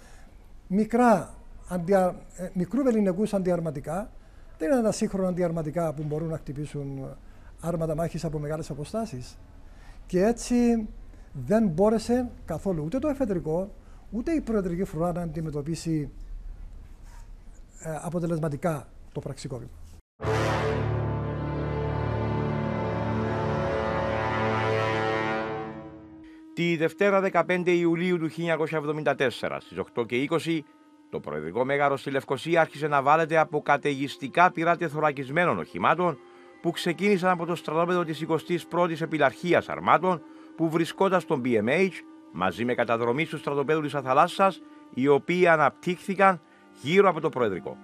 μικρού ελληνικούς αντιαρματικά. Δεν ήταν τα σύγχρονα αντιαρματικά που μπορούν να χτυπήσουν άρματα μάχης από μεγάλες αποστάσεις. Και έτσι δεν μπόρεσε καθόλου ούτε το εφεδρικό, ούτε η προεδρική φρουρά να αντιμετωπίσει αποτελεσματικά το πραξικόπημα. Τη Δευτέρα 15 Ιουλίου του 1974, στις 8 και 20, το Προεδρικό Μέγαρο στη Λευκοσία άρχισε να βάλεται από καταιγιστικά πυρά τεθωρακισμένων οχημάτων που ξεκίνησαν από το στρατόπεδο της 21ης Επιλαρχίας Αρμάτων που βρισκόταν στον BMH μαζί με καταδρομή του στρατοπέδου της Αθαλάσσας, οι οποίοι αναπτύχθηκαν γύρω από το Προεδρικό.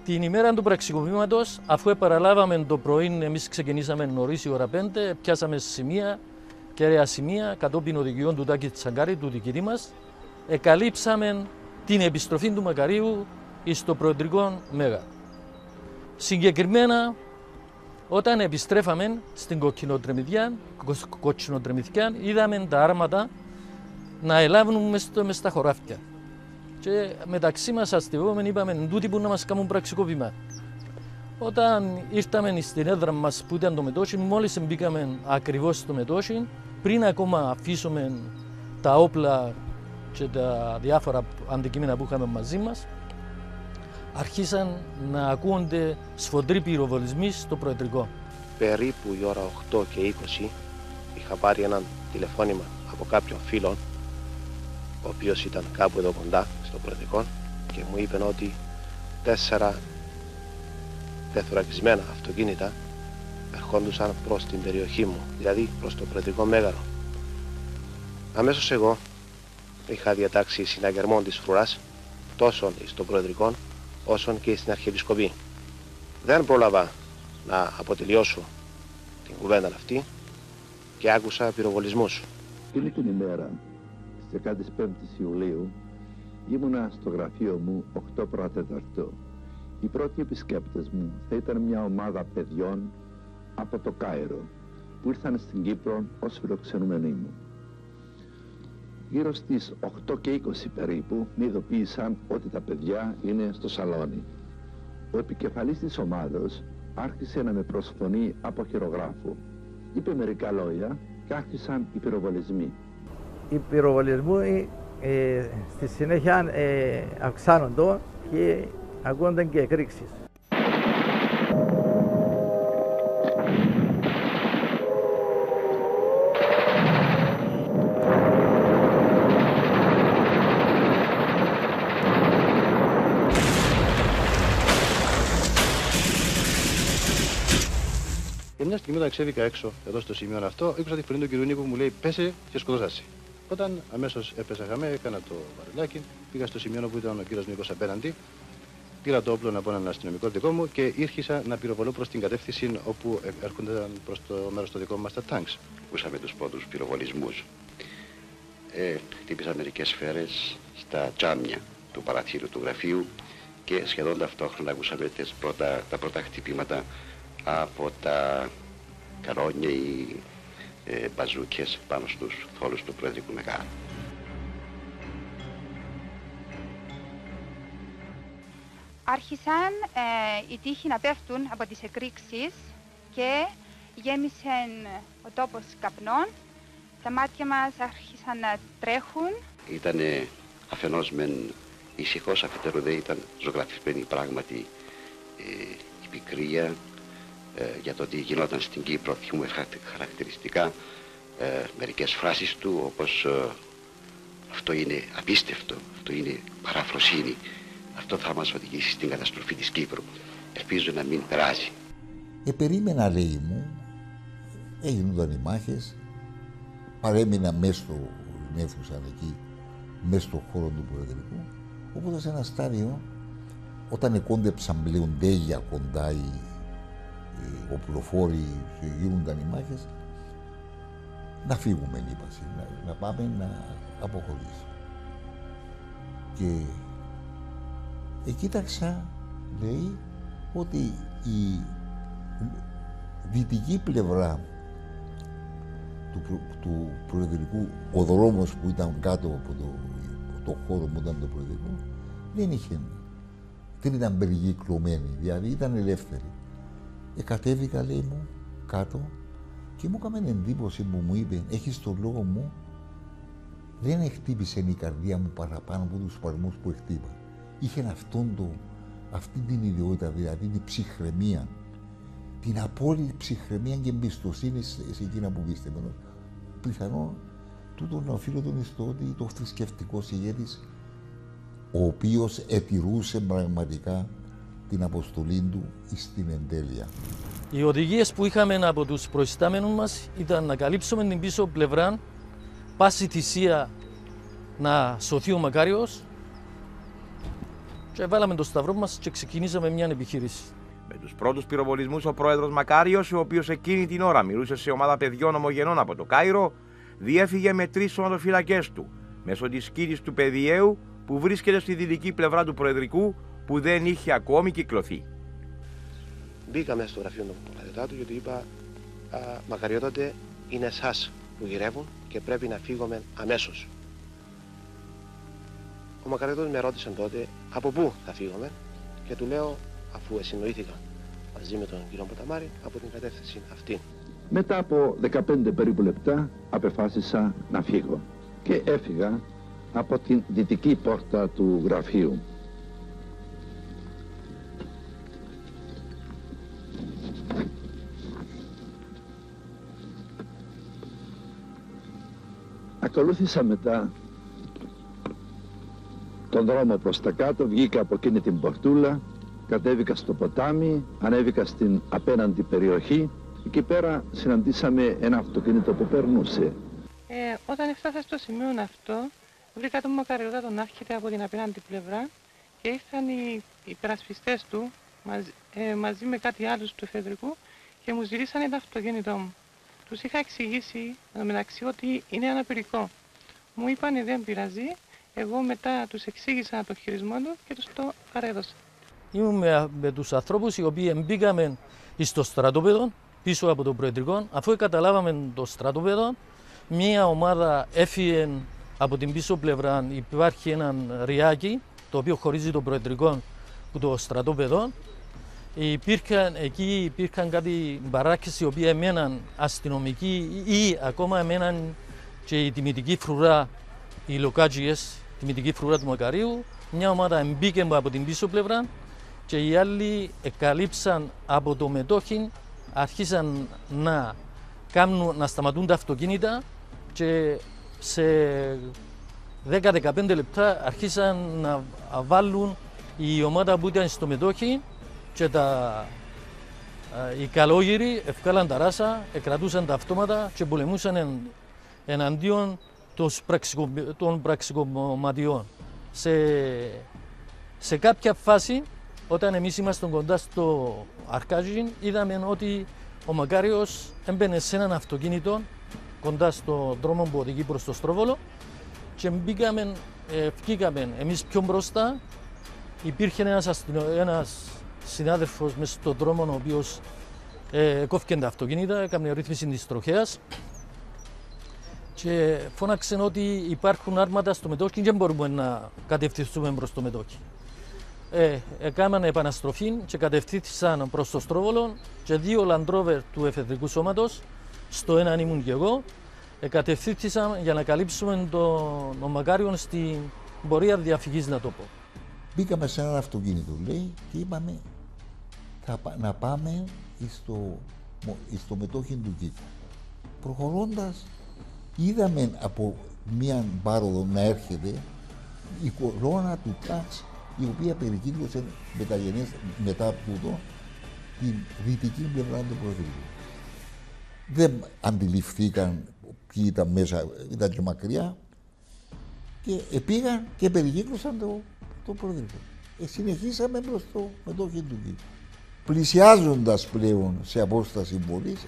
Την ημέρα του πραξικοπήματος, αφού παραλάβαμε το πρωί, εμείς ξεκινήσαμε νωρίς η ώρα 5, πιάσαμε σημεία, κέραια σημεία, κατόπιν οδηγιών του Τάκη Τσαγκάρη, του διοικητή μας, εκαλύψαμε την επιστροφή του Μακαρίου στο Προεδρικό Μέγαρο. Συγκεκριμένα, όταν επιστρέφαμε στην Κοκκινοτρεμιδιά, είδαμε τα άρματα να ελάβουν μες στα χωράφια. Και μεταξύ μας αστευόμενοι είπαμε τούτοι που να μας κάνουν πραξικόπημα. Όταν ήρθαμε στην έδρα μας που ήταν το μετώσι, μόλις μπήκαμε ακριβώς στο μετώσι, πριν ακόμα αφήσουμε τα όπλα και τα διάφορα αντικείμενα που είχαμε μαζί μας, αρχίσαν να ακούγονται σφοδροί πυροβολισμοί στο Προεδρικό. Περίπου η ώρα 8 και 20 είχα πάρει ένα τηλεφώνημα από κάποιον φίλο, ο οποίος ήταν κάπου εδώ κοντά στο Προεδρικό και μου είπε ότι 4 τεθωρακισμένα αυτοκίνητα ερχόντουσαν προς την περιοχή μου, δηλαδή προς το Προεδρικό Μέγαρο. Αμέσως εγώ είχα διατάξει συναγερμό της φρουράς τόσο στο Προεδρικό όσο και στην Αρχιεπισκοπή. Δεν πρόλαβα να αποτελειώσω την κουβέντα αυτή και άκουσα πυροβολισμούς. Εκείνη την ημέρα, στις 15 Ιουλίου, ήμουνα στο γραφείο μου 8 παρατέταρτο. Οι πρώτοι επισκέπτες μου θα ήταν μια ομάδα παιδιών από το Κάιρο που ήρθαν στην Κύπρο ως φιλοξενούμενοι μου. Γύρω στις 8 και 20 περίπου με ειδοποίησαν ότι τα παιδιά είναι στο σαλόνι. Ο επικεφαλής της ομάδος άρχισε να με προσφωνεί από χειρογράφο. Είπε μερικά λόγια και άρχισαν οι πυροβολισμοί. Οι πυροβολισμοί στη συνέχεια αυξάνονται και ακούγονταν και εκρήξεις. Και μια στιγμή όταν ξέβηκα έξω, εδώ στο σημείο αυτό, άκουσα τη φωνή του κυρίου Νίκου που μου λέει πέσε και σκοτώσασαι. Όταν αμέσως έπεσα χαμέ, έκανα το βαρελάκι, πήγα στο σημείο που ήταν ο κύριος Νίκος απέναντι, πήρα το όπλο από έναν αστυνομικό δικό μου και ήρχισα να πυροβολώ προς την κατεύθυνση όπου έρχονταν προς το μέρος το δικό μας τα τάγκς. Ακούσαμε τους πρώτους πυροβολισμούς. Χτύπησα μερικές σφαίρες στα τζάμια του παραθύρου του γραφείου και σχεδόν ταυτόχρονα ακούσαμε τα πρώτα χτυπήματα από τα καρόνια ή μπαζούκες πάνω στους θόλους του Προεδρικού Μεγάρου. Άρχισαν οι τείχοι να πέφτουν από τις εκρήξεις και γέμισε ο τόπος καπνών, τα μάτια μας άρχισαν να τρέχουν. Ήταν αφενός μεν ησυχός, αφετέρου δε ήταν ζωγραφισμένη πράγματι η πικρία για το τι γινόταν στην Κύπρο. Θυμούμε χαρακτηριστικά μερικές φράσεις του, όπως αυτό είναι απίστευτο, αυτό είναι παραφροσύνη, αυτό θα μας οδηγήσει στην καταστροφή της Κύπρου. Ελπίζω να μην περάσει. Περίμενα, λέει μου, έγιναν οι μάχες, παρέμεινα μέσα στην αίθουσα εκεί, μέσα στον χώρο του Προεδρικού, οπότε σε ένα στάδιο, όταν εκόντεψαν πλέον τέλεια κοντά οι οπλοφόροι και γίνονταν οι μάχες, να φύγουμε, είπα, να πάμε να αποχωρήσουμε. Και κοίταξα, λέει, ότι η δυτική πλευρά του Προεδρικού, ο δρόμος που ήταν κάτω από το χώρο που ήταν το Προεδρικό, δεν ήταν περικυκλωμένη, δηλαδή ήταν ελεύθερη. Κατέβηκα, λέει μου, κάτω και μου έκανε εντύπωση που μου είπε, έχεις τον λόγο μου, δεν χτύπησε η καρδιά μου παραπάνω από τους παλμούς που χτύπα. Είχε αυτή την ιδιότητα, δηλαδή την ψυχραιμία, την απόλυτη ψυχραιμία και εμπιστοσύνη σε εκείνα που πίστευε. Πιθανόν τούτο να οφείλεται στο ότι το θρησκευτικό ηγέτης, ο οποίος ετηρούσε πραγματικά την αποστολή του στην εντέλεια. Οι οδηγίες που είχαμε από τους προϊστάμενους μας ήταν να καλύψουμε την πίσω πλευρά, πάση θυσία να σωθεί ο Μακάριος, και βάλαμε το σταυρό μας και ξεκινήσαμε μια επιχείρηση. Με τους πρώτους πυροβολισμούς ο πρόεδρος Μακάριος, ο οποίος εκείνη την ώρα μιλούσε σε ομάδα παιδιών ομογενών από το Κάιρο, διέφυγε με 3 σωματοφυλακές του, μέσω της σκήτης του Παιδιαίου που βρίσκεται στη δυτική πλευρά του Προεδρικού, που δεν είχε ακόμη κυκλωθεί. Μπήκα μέσα στο γραφείο του πατέρα γιατί είπα, Μακαριότατε, είναι εσάς που γυρεύουν και πρέπει να φύγουμε αμέσως. Ο Μακαριώτος με ρώτησε τότε από πού θα φύγουμε και του λέω, αφού συνοήθηκα μαζί με τον κύριο Ποταμάρη, από την κατεύθυνση αυτή. Μετά από 15 περίπου λεπτά απεφάσισα να φύγω και έφυγα από την δυτική πόρτα του γραφείου. Ακολούθησα μετά τον δρόμο προς τα κάτω, βγήκα από εκείνη την πορτούλα, κατέβηκα στο ποτάμι, ανέβηκα στην απέναντι περιοχή. Εκεί πέρα συναντήσαμε ένα αυτοκίνητο που περνούσε. Όταν έφτασα στο σημείο αυτό, βρήκα τον Μακαριώτα τον άρχεται από την απέναντι πλευρά και ήρθαν οι υπερασπιστές του μαζί με κάτι άλλους του εφεδρικού και μου ζητήσανε το αυτοκίνητό μου. Τους είχα εξηγήσει μεταξύ ότι είναι αναπηρικό. Μου είπανε δεν πειράζει, εγώ μετά τους εξήγησα το χειρισμό του και τους το παρέδωσα. Ήμουν με τους ανθρώπους οι οποίοι μπήκαμε στο στρατόπεδο πίσω από το Προεδρικό. Αφού καταλάβαμε το στρατόπεδο, μία ομάδα έφυγε από την πίσω πλευρά. Υπάρχει ένα ριάκι το οποίο χωρίζει το Προεδρικό από το στρατόπεδο. Εκεί υπήρχαν κάτι μπαράκες οι οποίοι εμέναν αστυνομικοί ή ακόμα εμέναν και η τιμητική φρουρά, οι λοκάτζιες, η τιμητική φρουρά του Μακαρίου. Μια ομάδα μπήκε από την πίσω πλευρά και οι άλλοι εκαλύψαν από το μετόχι, αρχίσαν να σταματούν τα αυτοκίνητα και σε 10-15 λεπτά αρχίσαν να βάλουν η ομάδα που ήταν στο μετόχι και οι καλόγυροι ευκάλαν τα ράσα, εκρατούσαν τα αυτόματα και πολεμούσαν εναντίον των πραξικοπηματιών. Σε κάποια φάση, όταν εμείς ήμασταν κοντά στο Αρκάζιν, είδαμε ότι ο Μακάριος έμπαινε σε έναν αυτοκίνητο κοντά στον δρόμο που οδηγεί προς το Στρόβολο και βγήκαμε εμείς πιο μπροστά. Υπήρχε ένας συνάδελφος μέσα στον δρόμο ο οποίος κόφηκε τα αυτοκίνητα, έκανε ρύθμιση της τροχέας και φώναξε ότι υπάρχουν άρματα στο μετόχι και δεν μπορούμε να κατευθυνθούμε προς το μετόχι. έκαναν επαναστροφή και κατευθύνθησαν προς το Στρόβολο και 2 Land Rover του εφεδρικού σώματος, στο έναν ήμουν και εγώ, κατευθύνθησαν για να καλύψουμε τον Μακάριον στην πορεία διαφυγής, να το πω. Μπήκαμε σε ένα αυτοκίνητο, λέει, και είπαμε να πάμε στο μετόχι του Κίκου. Προχωρώντας, είδαμε από μία πάροδο να έρχεται η κορώνα του τάξ, η οποία περικύκλωσε μετά τούτο την δυτική πλευρά του Πρωθυπουργού. Δεν αντιληφθήκαν ποιοι ήταν μέσα, ήταν και μακριά, και πήγαν και περικύκλωσαν το Πρωθυπουργό. Συνεχίσαμε προς το μετόχι του Κίκου. Πλησιάζοντας πλέον σε απόσταση πόλης,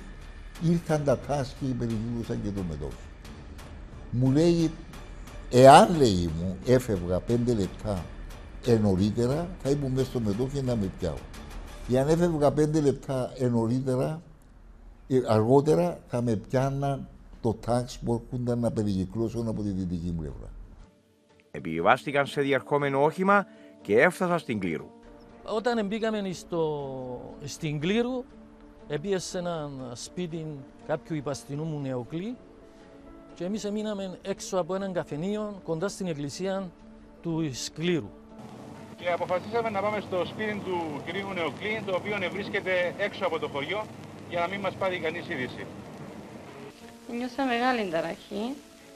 ήρθαν τα τάξ και περικύκλωσαν και το μετόχι. Μου λέει, εάν, λέει μου, έφευγα 5 λεπτά νωρίτερα, θα ήμουν μέσα στο μετόχι να με πιάω. Εάν έφευγα 5 λεπτά αργότερα, θα με πιάναν το τάξ που έρχονταν να περικυκλώσουν από τη δυτική πλευρά. Επιβιβάστηκαν σε διερχόμενο όχημα και έφτασαν στην Κλήρου. Όταν μπήκαμε στην Κλήρου, πήγε σε ένα σπίτι κάποιου υπαστινού μου Νεοκλή και εμείς μείναμε έξω από έναν καφενείο κοντά στην εκκλησία του Κλήρου. Και αποφασίσαμε να πάμε στο σπίτι του κυρίου Νεοκλή, το οποίο βρίσκεται έξω από το χωριό, για να μην μας πάρει κανείς είδηση. Νιώσα μεγάλη ταραχή,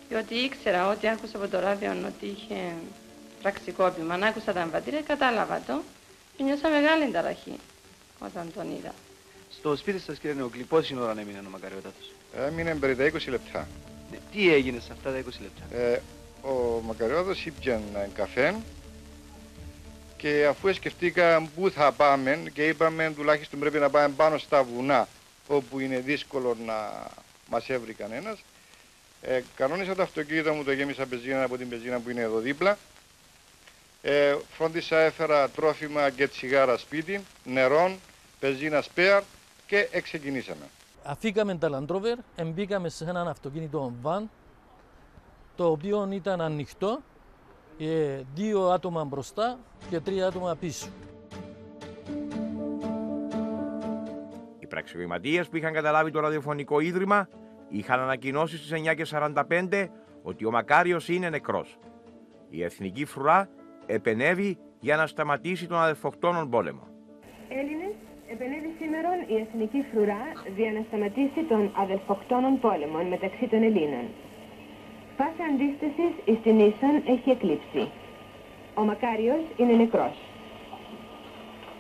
διότι ήξερα ότι άκουσα από το ράδιο ότι είχε πραξικόπημα. Αν άκουσα τα εμβατήρια, κατάλαβα το και νιώσα μεγάλη ταραχή όταν τον είδα. Στο σπίτι σας, κύριε Νεοκλή, πόση ώρα έμεινε ο Μακαριώτατος? Έμεινε περί τα 20 λεπτά. Τι έγινε σε αυτά τα 20 λεπτά? Ο Μακαριώτατος ήπιαν καφέ και αφού σκεφτήκα πού θα πάμε και είπαμε τουλάχιστον πρέπει να πάμε πάνω στα βουνά, όπου είναι δύσκολο να μας έβρει κανένας. Κανόνισα το αυτοκίνητο μου, το γέμισα μπενζίνα από την μπενζίνα που είναι εδώ δίπλα. Φρόντισα, έφερα τρόφιμα και τσιγάρα σπίτι, νερών, μπενζίνα σπέαρ και ξεκινήσαμε. Αφήκαμε τα Land Rover, μπήκαμε σε έναν αυτοκίνητο van, το οποίο ήταν ανοιχτό, 2 άτομα μπροστά και 3 άτομα πίσω. Οι πραξικοπηματίες που είχαν καταλάβει το ραδιοφωνικό ίδρυμα είχαν ανακοινώσει στις 9:45 ότι ο Μακάριος είναι νεκρός. Η Εθνική Φρουρά επενέβη για να σταματήσει τον αδελφοκτόνον πόλεμο. Έλληνες, επενέβη σήμερα η Εθνική Φρουρά για να σταματήσει τον αδελφοκτόνον πόλεμο μεταξύ των Ελλήνων. Πάσα αντίστασης εις την ίσον έχει εκλείψει. Ο Μακάριος είναι νεκρός.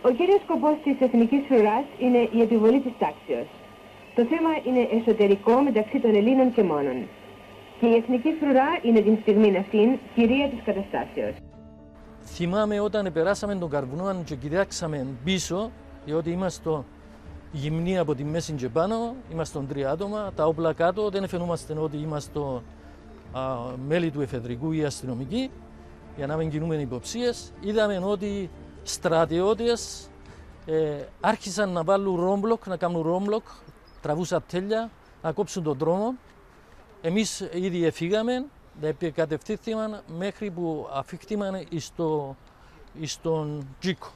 Ο κύριος σκοπός της Εθνικής Φρουράς είναι η επιβολή της τάξεως. Το θέμα είναι εσωτερικό μεταξύ των Ελλήνων και μόνον. Και η Εθνική Φρουρά είναι την στιγμή αυτήν κυρία της καταστάσεως. Θυμάμαι όταν περάσαμε τον Καρβουνό και κοιτάξαμε πίσω, διότι είμαστε γυμνοί από τη μέση και πάνω, είμαστε 3 άτομα, τα όπλα κάτω, δεν φαινόμαστε ότι είμαστε μέλη του εφεδρικού ή αστυνομικοί, για να μην κινούμε υποψίες. Είδαμε ότι στρατιώτες άρχισαν να βάλουν ρόμπλοκ, να κάνουν ρόμπλοκ, τραβούσαν τέλεια, να κόψουν τον δρόμο. Εμείς ήδη εφήγαμε, κατευθύνθηκαν μέχρι που αφήχθηκαν στον Κίκο,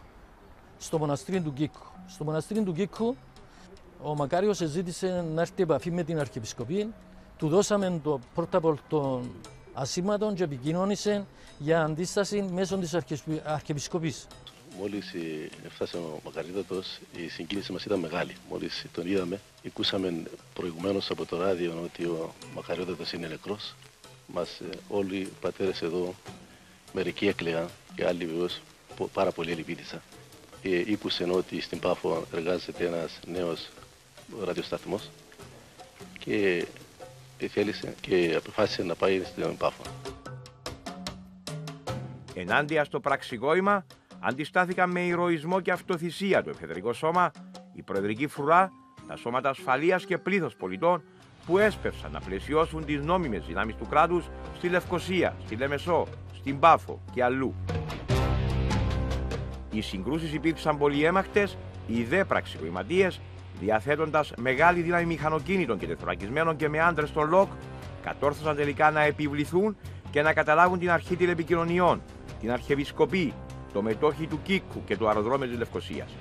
στο μοναστήρι του Κίκου. Στο μοναστήρι του Κίκου ο Μακάριος ζήτησε να έρθει επαφή με την Αρχιεπισκοπή. Του δώσαμε πρώτα απ' των ασήμματων και επικοινώνησε για αντίσταση μέσω της Αρχιεπισκοπής. Μόλις έφτασε ο Μακαριώτατος, η συγκίνηση μας ήταν μεγάλη. Μόλις τον είδαμε, ακούσαμε προηγουμένως από το ράδιο ότι ο Μακαριώτατος είναι νεκρός. Μας όλοι οι πατέρες εδώ, μερικοί έκλαιγαν και άλλοι βεβαίως πάρα πολύ ελπίδησαν. Ήκουσαν ότι στην Πάφο εργάζεται ένας νέος ραδιοσταθμός και θέλησε και αποφάσισε να πάει στην Πάφο. Ενάντια στο πραξικόπημα αντιστάθηκαν με ηρωισμό και αυτοθυσία το εφεδρικό σώμα, η Προεδρική Φρουρά, τα σώματα ασφαλείας και πλήθος πολιτών που έσπευσαν να πλαισιώσουν τις νόμιμες δυνάμεις του κράτους στη Λευκοσία, στη Λεμεσό, στην Πάφο και αλλού. Οι συγκρούσεις υπήρξαν πολυέμαχτες, οι δε πραξικοπηματίες, διαθέτοντας μεγάλη δύναμη μηχανοκίνητων και τεθωρακισμένων και με άντρες των ΛΟΚ, κατόρθωσαν τελικά να επιβληθούν και να καταλάβουν την αρχή τηλεπικοινωνιών, την Αρχιεπισκοπή, το μετόχι του Κίκου και το αεροδρόμιο της Λευκωσίας.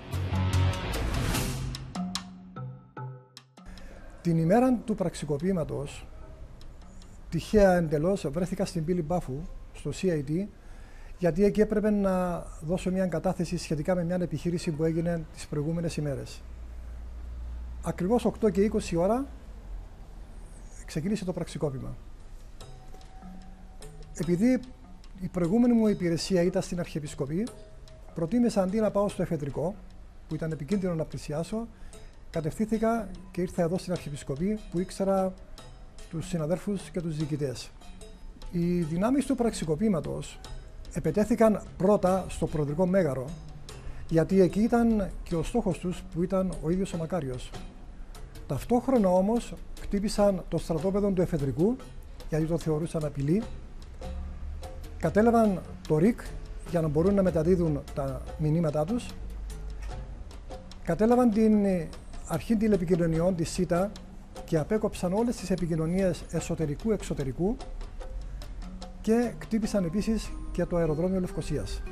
Την ημέρα του πραξικοπήματος, τυχαία εντελώς, βρέθηκα στην πύλη Μπάφου, στο CID, γιατί εκεί έπρεπε να δώσω μια κατάθεση σχετικά με μια επιχείρηση που έγινε τις προηγούμενες ημέρες. Ακριβώς 8 και 20 ώρα ξεκίνησε το πραξικόπημα. Επειδή η προηγούμενη μου υπηρεσία ήταν στην Αρχιεπισκοπή, προτίμησα αντί να πάω στο εφεδρικό, που ήταν επικίνδυνο να πλησιάσω, κατευθύνθηκα και ήρθα εδώ στην Αρχιεπισκοπή που ήξερα τους συναδέρφους και τους διοικητές. Οι δυνάμεις του πραξικοπήματος επετέθηκαν πρώτα στο Προεδρικό Μέγαρο, γιατί εκεί ήταν και ο στόχος τους που ήταν ο ίδιος ο Μακάριος. Ταυτόχρονα όμως χτύπησαν το στρατόπεδο του εφεδρικού, γιατί το θεωρούσαν απειλή. Κατέλαβαν το ΡΙΚ για να μπορούν να μεταδίδουν τα μηνύματά τους. Κατέλαβαν την αρχή τηλεπικοινωνιών της ΣΥΤΑ και απέκοψαν όλες τις επικοινωνίες εσωτερικού-εξωτερικού και χτύπησαν επίσης και το αεροδρόμιο Λευκωσίας.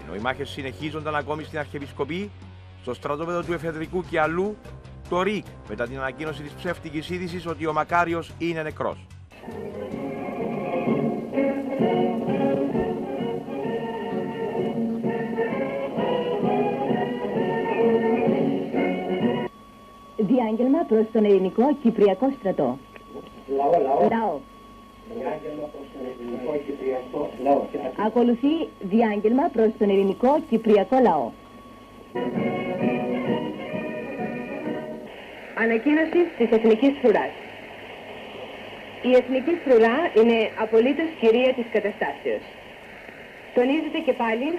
Ενώ οι μάχες συνεχίζονταν ακόμη στην Αρχιεπισκοπή, στο στρατόπεδο του εφεδρικού και αλλού, το ΡΙΚ μετά την ανακοίνωση της ψεύτικης είδησης ότι ο Μακάριος είναι νεκρός. Διάγγελμα προς τον ελληνικό Κυπριακό στρατό. Λαό. Ακολουθεί διάγγελμα προς τον ελληνικό Κυπριακό λαό. Ανακοίνωση της Εθνικής Φρουράς. Η Εθνική Φρουρά είναι απολύτως κυρία της καταστάσεως. Τονίζεται και πάλι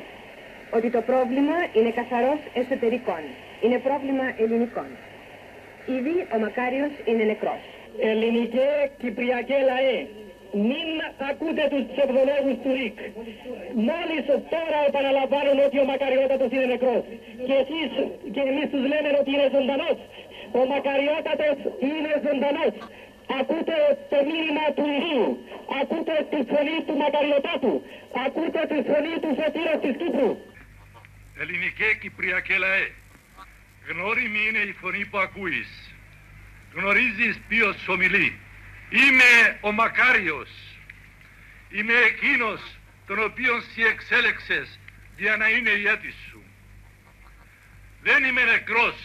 ότι το πρόβλημα είναι καθαρός εσωτερικών. Είναι πρόβλημα ελληνικών. Ήδη ο Μακάριος είναι νεκρός. Ελληνικέ Κυπριακέ λαέ, μην ακούτε τους ψευδολόγους του ΡΙΚ. Μόλις τώρα επαναλαμβάνουν ότι ο Μακαριότατος είναι νεκρός. Και εσείς και εμείς τους λέμε ότι είναι ζωντανός. Ο Μακαριότατος είναι ζωντανός. Ακούτε το μήνυμα του Ιδίου. Ακούτε τη φωνή του Μακαριωτάτου. Ακούτε τη φωνή του Σωτήρας της Κύπρου. Ελληνικέ Κυπριακέ λαέ, γνώριμη είναι η φωνή που ακούεις. Γνωρίζεις ποιος ομιλεί. Είμαι ο Μακάριος. Είμαι εκείνος τον οποίον σοι εξέλεξες για να είναι ηγέτης σου. Δεν είμαι νεκρός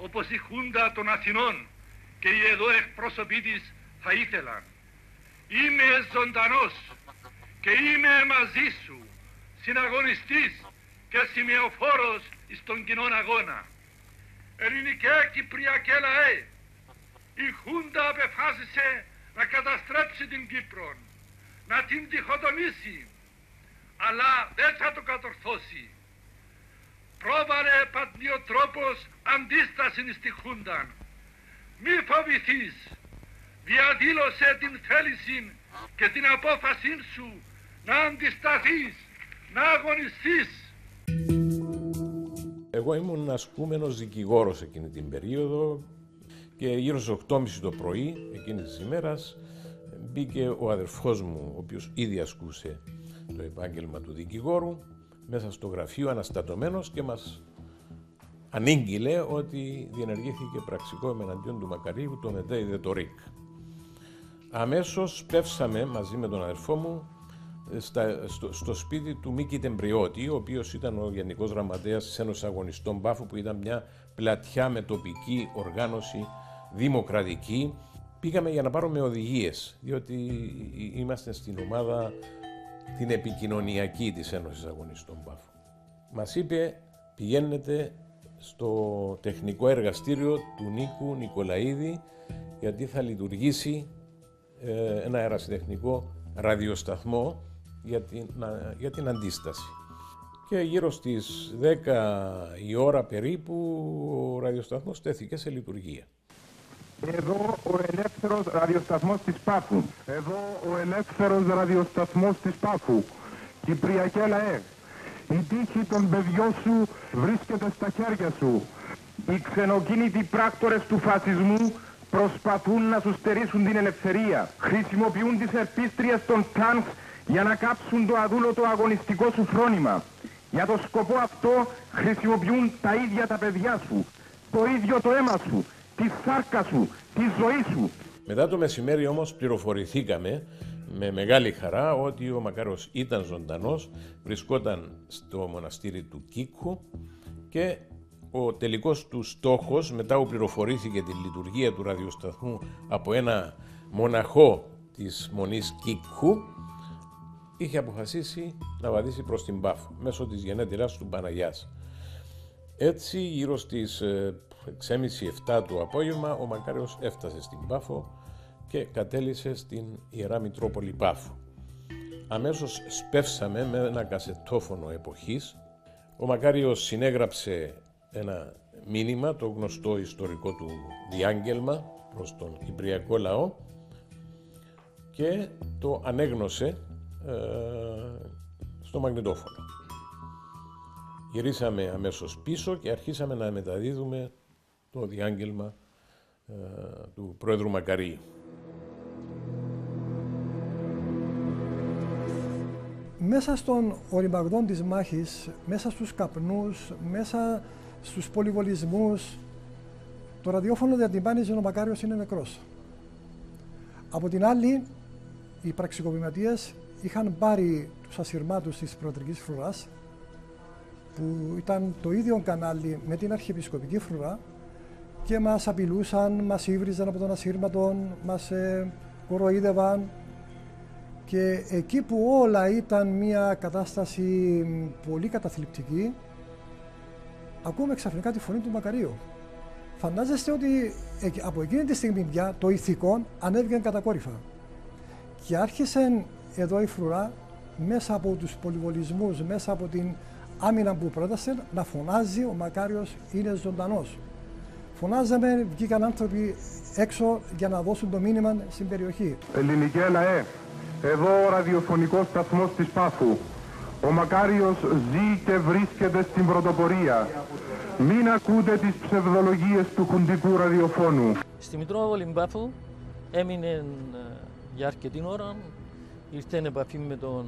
όπως η Χούντα των Αθηνών και οι εδώ εκπρόσωποι της θα ήθελαν. Είμαι ζωντανός και είμαι μαζί σου, συναγωνιστής και σημειοφόρος στον κοινόν αγώνα. Ελληνικέ Κυπριακέ λαέ, η Χούντα απεφάσισε να καταστρέψει την Κύπρο, να την διχοτομήσει, αλλά δεν θα το κατορθώσει. Πρόβαλε παντιοτρόπος αντίσταση στη Χούντα. Μη φοβηθείς, διαδήλωσε την θέληση και την απόφαση σου να αντισταθείς, να αγωνιστείς. Εγώ ήμουν ασκούμενος δικηγόρος εκείνη την περίοδο και γύρω στις 8.30 το πρωί εκείνης της ημέρας μπήκε ο αδερφός μου, ο οποίος ήδη ασκούσε το επάγγελμα του δικηγόρου, μέσα στο γραφείο αναστατωμένος και μας ανήγγειλε ότι διενεργήθηκε πραξικόπημα εναντίον του Μακαρίου, το μετέδιδε το ΡΙΚ. Αμέσως πέφσαμε μαζί με τον αδερφό μου στο σπίτι του Μίκη Τεμπριώτη, ο οποίος ήταν ο Γενικός Γραμματέας της Ένωσης Αγωνιστών Πάφου, που ήταν μια πλατιά με τοπική οργάνωση δημοκρατική. Πήγαμε για να πάρουμε οδηγίες, διότι είμαστε στην ομάδα την επικοινωνιακή της Ένωσης Αγωνιστών Πάφου. Μας είπε πηγαίνετε στο τεχνικό εργαστήριο του Νίκου Νικολαίδη, γιατί θα λειτουργήσει ένα αερασιτεχνικό ραδιοσταθμό για την αντίσταση. Και γύρω στις 10 η ώρα περίπου ο ραδιοσταθμός τέθηκε σε λειτουργία. Εδώ ο ελεύθερος ραδιοσταθμός της Πάφου. Εδώ ο ελεύθερος ραδιοσταθμός της Πάφου. Κυπριακέ λαέ, η τύχη των παιδιών σου βρίσκεται στα χέρια σου. Οι ξενοκίνητοι πράκτορες του φασισμού προσπαθούν να σου στερήσουν την ελευθερία. Χρησιμοποιούν τις ερπίστριες των τανκ για να κάψουν το αδούλωτο αγωνιστικό σου φρόνημα. Για το σκοπό αυτό χρησιμοποιούν τα ίδια τα παιδιά σου, το ίδιο το αίμα σου, τη σάρκα σου, τη ζωή σου. Μετά το μεσημέρι όμως πληροφορηθήκαμε με μεγάλη χαρά ότι ο Μακάριος ήταν ζωντανός, βρισκόταν στο μοναστήρι του Κίκου και ο τελικός του στόχος, μετά που πληροφορήθηκε τη λειτουργία του ραδιοσταθμού από ένα μοναχό της Μονής Κίκου, είχε αποφασίσει να βαδίσει προς την Πάφο μέσω της γενέτειρας του Παναγιάς. Έτσι, γύρω στις 6.30-7 το απόγευμα, ο Μακάριος έφτασε στην Πάφο και κατέλησε στην Ιερά Μητρόπολη Πάφου. Αμέσως σπεύσαμε με ένα κασετόφωνο εποχής. Ο Μακάριος συνέγραψε ένα μήνυμα, το γνωστό ιστορικό του διάγγελμα προς τον κυπριακό λαό και το ανέγνωσε στο μαγνητόφωνο. Γυρίσαμε αμέσως πίσω και αρχίσαμε να μεταδίδουμε το διάγγελμα του Πρόεδρου Μακαρίου. Μέσα στον οριμαγδόν της μάχης, μέσα στους καπνούς, μέσα στους πολυβολισμούς, το ραδιόφωνο διατυμπάνιζε ο Μακάριος είναι νεκρός. Από την άλλη, οι πραξικοπηματίες είχαν πάρει τους ασυρμάτους της Προεδρικής Φρουράς, που ήταν το ίδιο κανάλι με την Αρχιεπισκοπική Φρουρά, και μας απειλούσαν, μας ήβριζαν από τον ασύρματο, μας κοροϊδεύαν. Και εκεί που όλα ήταν μια κατάσταση πολύ καταθλιπτική, ακούμε ξαφνικά τη φωνή του Μακαρίου. Φαντάζεστε ότι από εκείνη τη στιγμή πια το ηθικό ανέβηκε κατακόρυφα. Και άρχισε εδώ η Φρουρά, μέσα από τους πολυβολισμούς, μέσα από την άμυνα που πρότασε, να φωνάζει ο Μακάριος είναι ζωντανός. Φωνάζαμε, βγήκαν άνθρωποι έξω για να δώσουν το μήνυμα στην περιοχή. Ελληνικέ λαέ, εδώ ο ραδιοφωνικός σταθμός της Πάφου. Ο Μακάριος ζει και βρίσκεται στην πρωτοπορία. Μην ακούτε τις ψευδολογίες του χουντικού ραδιοφώνου. Στη Μητρόπολη Πάφου έμεινε για αρκετή ώρα. Ήρθε εν επαφή με τον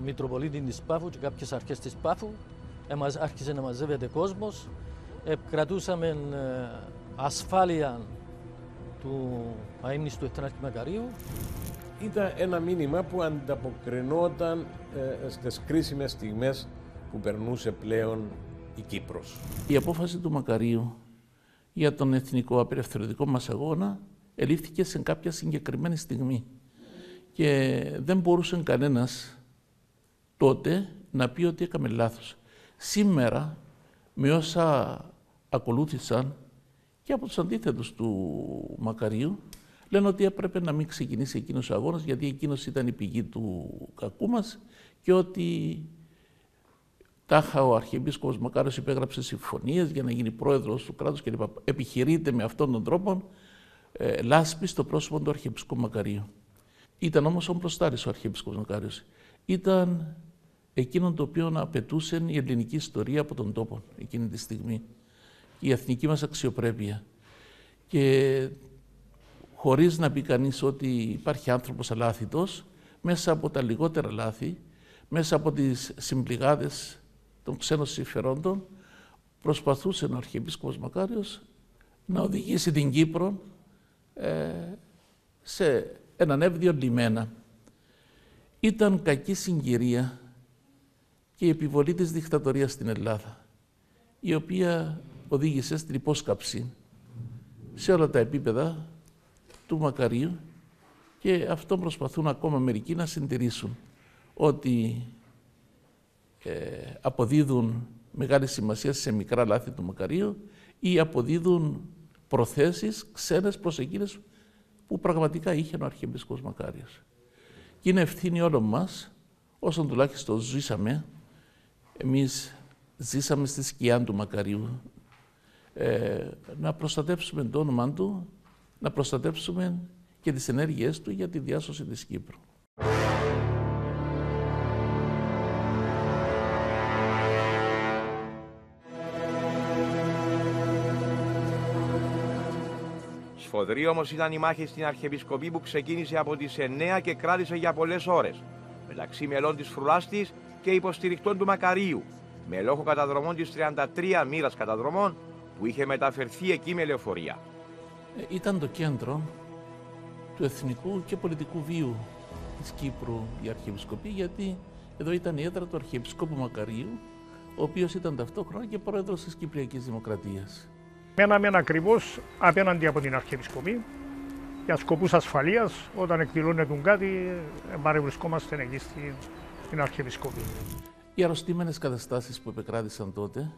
Μητροπολίτη της Πάφου και κάποιες αρχές της Πάφου. Άρχισε να μαζεύεται κόσμος. Κρατούσαμε ασφάλεια του αείμνηστου Εθνάρχη Μακαρίου. Ήταν ένα μήνυμα που ανταποκρινόταν στις κρίσιμες στιγμές που περνούσε πλέον η Κύπρος. Η απόφαση του Μακαρίου για τον εθνικό απελευθερωτικό μας αγώνα ελήφθηκε σε κάποια συγκεκριμένη στιγμή και δεν μπορούσε κανένας τότε να πει ότι έκαμε λάθος. Σήμερα, με όσα ακολούθησαν και από τους αντίθετους του Μακαρίου, λένε ότι έπρεπε να μην ξεκινήσει εκείνος ο αγώνας, γιατί εκείνος ήταν η πηγή του κακού μας και ότι τάχα ο Αρχιεπίσκοπος Μακάριος υπέγραψε συμφωνίες για να γίνει πρόεδρος του κράτους κλπ. Επιχειρείται με αυτόν τον τρόπο λάσπη στο πρόσωπο του Αρχιεπίσκοπου Μακαρίου. Ήταν όμως ο μπροστάρης ο Αρχιεπίσκοπος Μακάριος. Ήταν εκείνον το οποίο απαιτούσε η ελληνική ιστορία από τον τόπο εκείνη τη στιγμή. Η εθνική μας αξιοπρέπεια. Και χωρίς να πει κανείς ότι υπάρχει άνθρωπος αλάθητος, μέσα από τα λιγότερα λάθη, μέσα από τις συμπληγάδες των ξένων συμφερόντων, προσπαθούσε ο Αρχιεπίσκοπος Μακάριος να οδηγήσει την Κύπρο σε έναν εύδιο λιμένα. Ήταν κακή συγκυρία και η επιβολή της δικτατορίας στην Ελλάδα, η οποία οδήγησε στην υπόσκαψη σε όλα τα επίπεδα του Μακαρίου, και αυτό προσπαθούν ακόμα μερικοί να συντηρήσουν, ότι αποδίδουν μεγάλη σημασία σε μικρά λάθη του Μακαρίου ή αποδίδουν προθέσεις ξένες προς εκείνες που πραγματικά είχε ο Αρχιεπίσκοπος Μακάριος. Και είναι ευθύνη όλων μας, όσον τουλάχιστον ζήσαμε, εμείς ζήσαμε στη σκιά του Μακαρίου, να προστατεύσουμε το όνομα του, να προστατεύσουμε και τις ενέργειές του για τη διάσωση της Κύπρου. Σφοδρή όμως ήταν η μάχη στην Αρχιεπισκοπή που ξεκίνησε από τις 9 και κράτησε για πολλές ώρες, μεταξύ μελών της φρουράς της και υποστηρικτών του Μακαρίου, με λόγο καταδρομών της 33 μοίρας καταδρομών που είχε μεταφερθεί εκεί με λεωφορεία. Ήταν το κέντρο του εθνικού και πολιτικού βίου της Κύπρου η Αρχιεπισκοπή, γιατί εδώ ήταν η έδρα του Αρχιεπισκόπου Μακαρίου, ο οποίος ήταν ταυτόχρονα και πρόεδρος της Κυπριακής Δημοκρατίας. Μέναμε ακριβώς απέναντι από την Αρχιεπισκοπή για σκοπούς ασφαλείας. Όταν εκδηλώνεται κάτι, παρευρισκόμαστε εκεί στην Αρχιεπισκοπή. Οι αρρωστήμενες καταστάσεις που επεκράτησαν τότε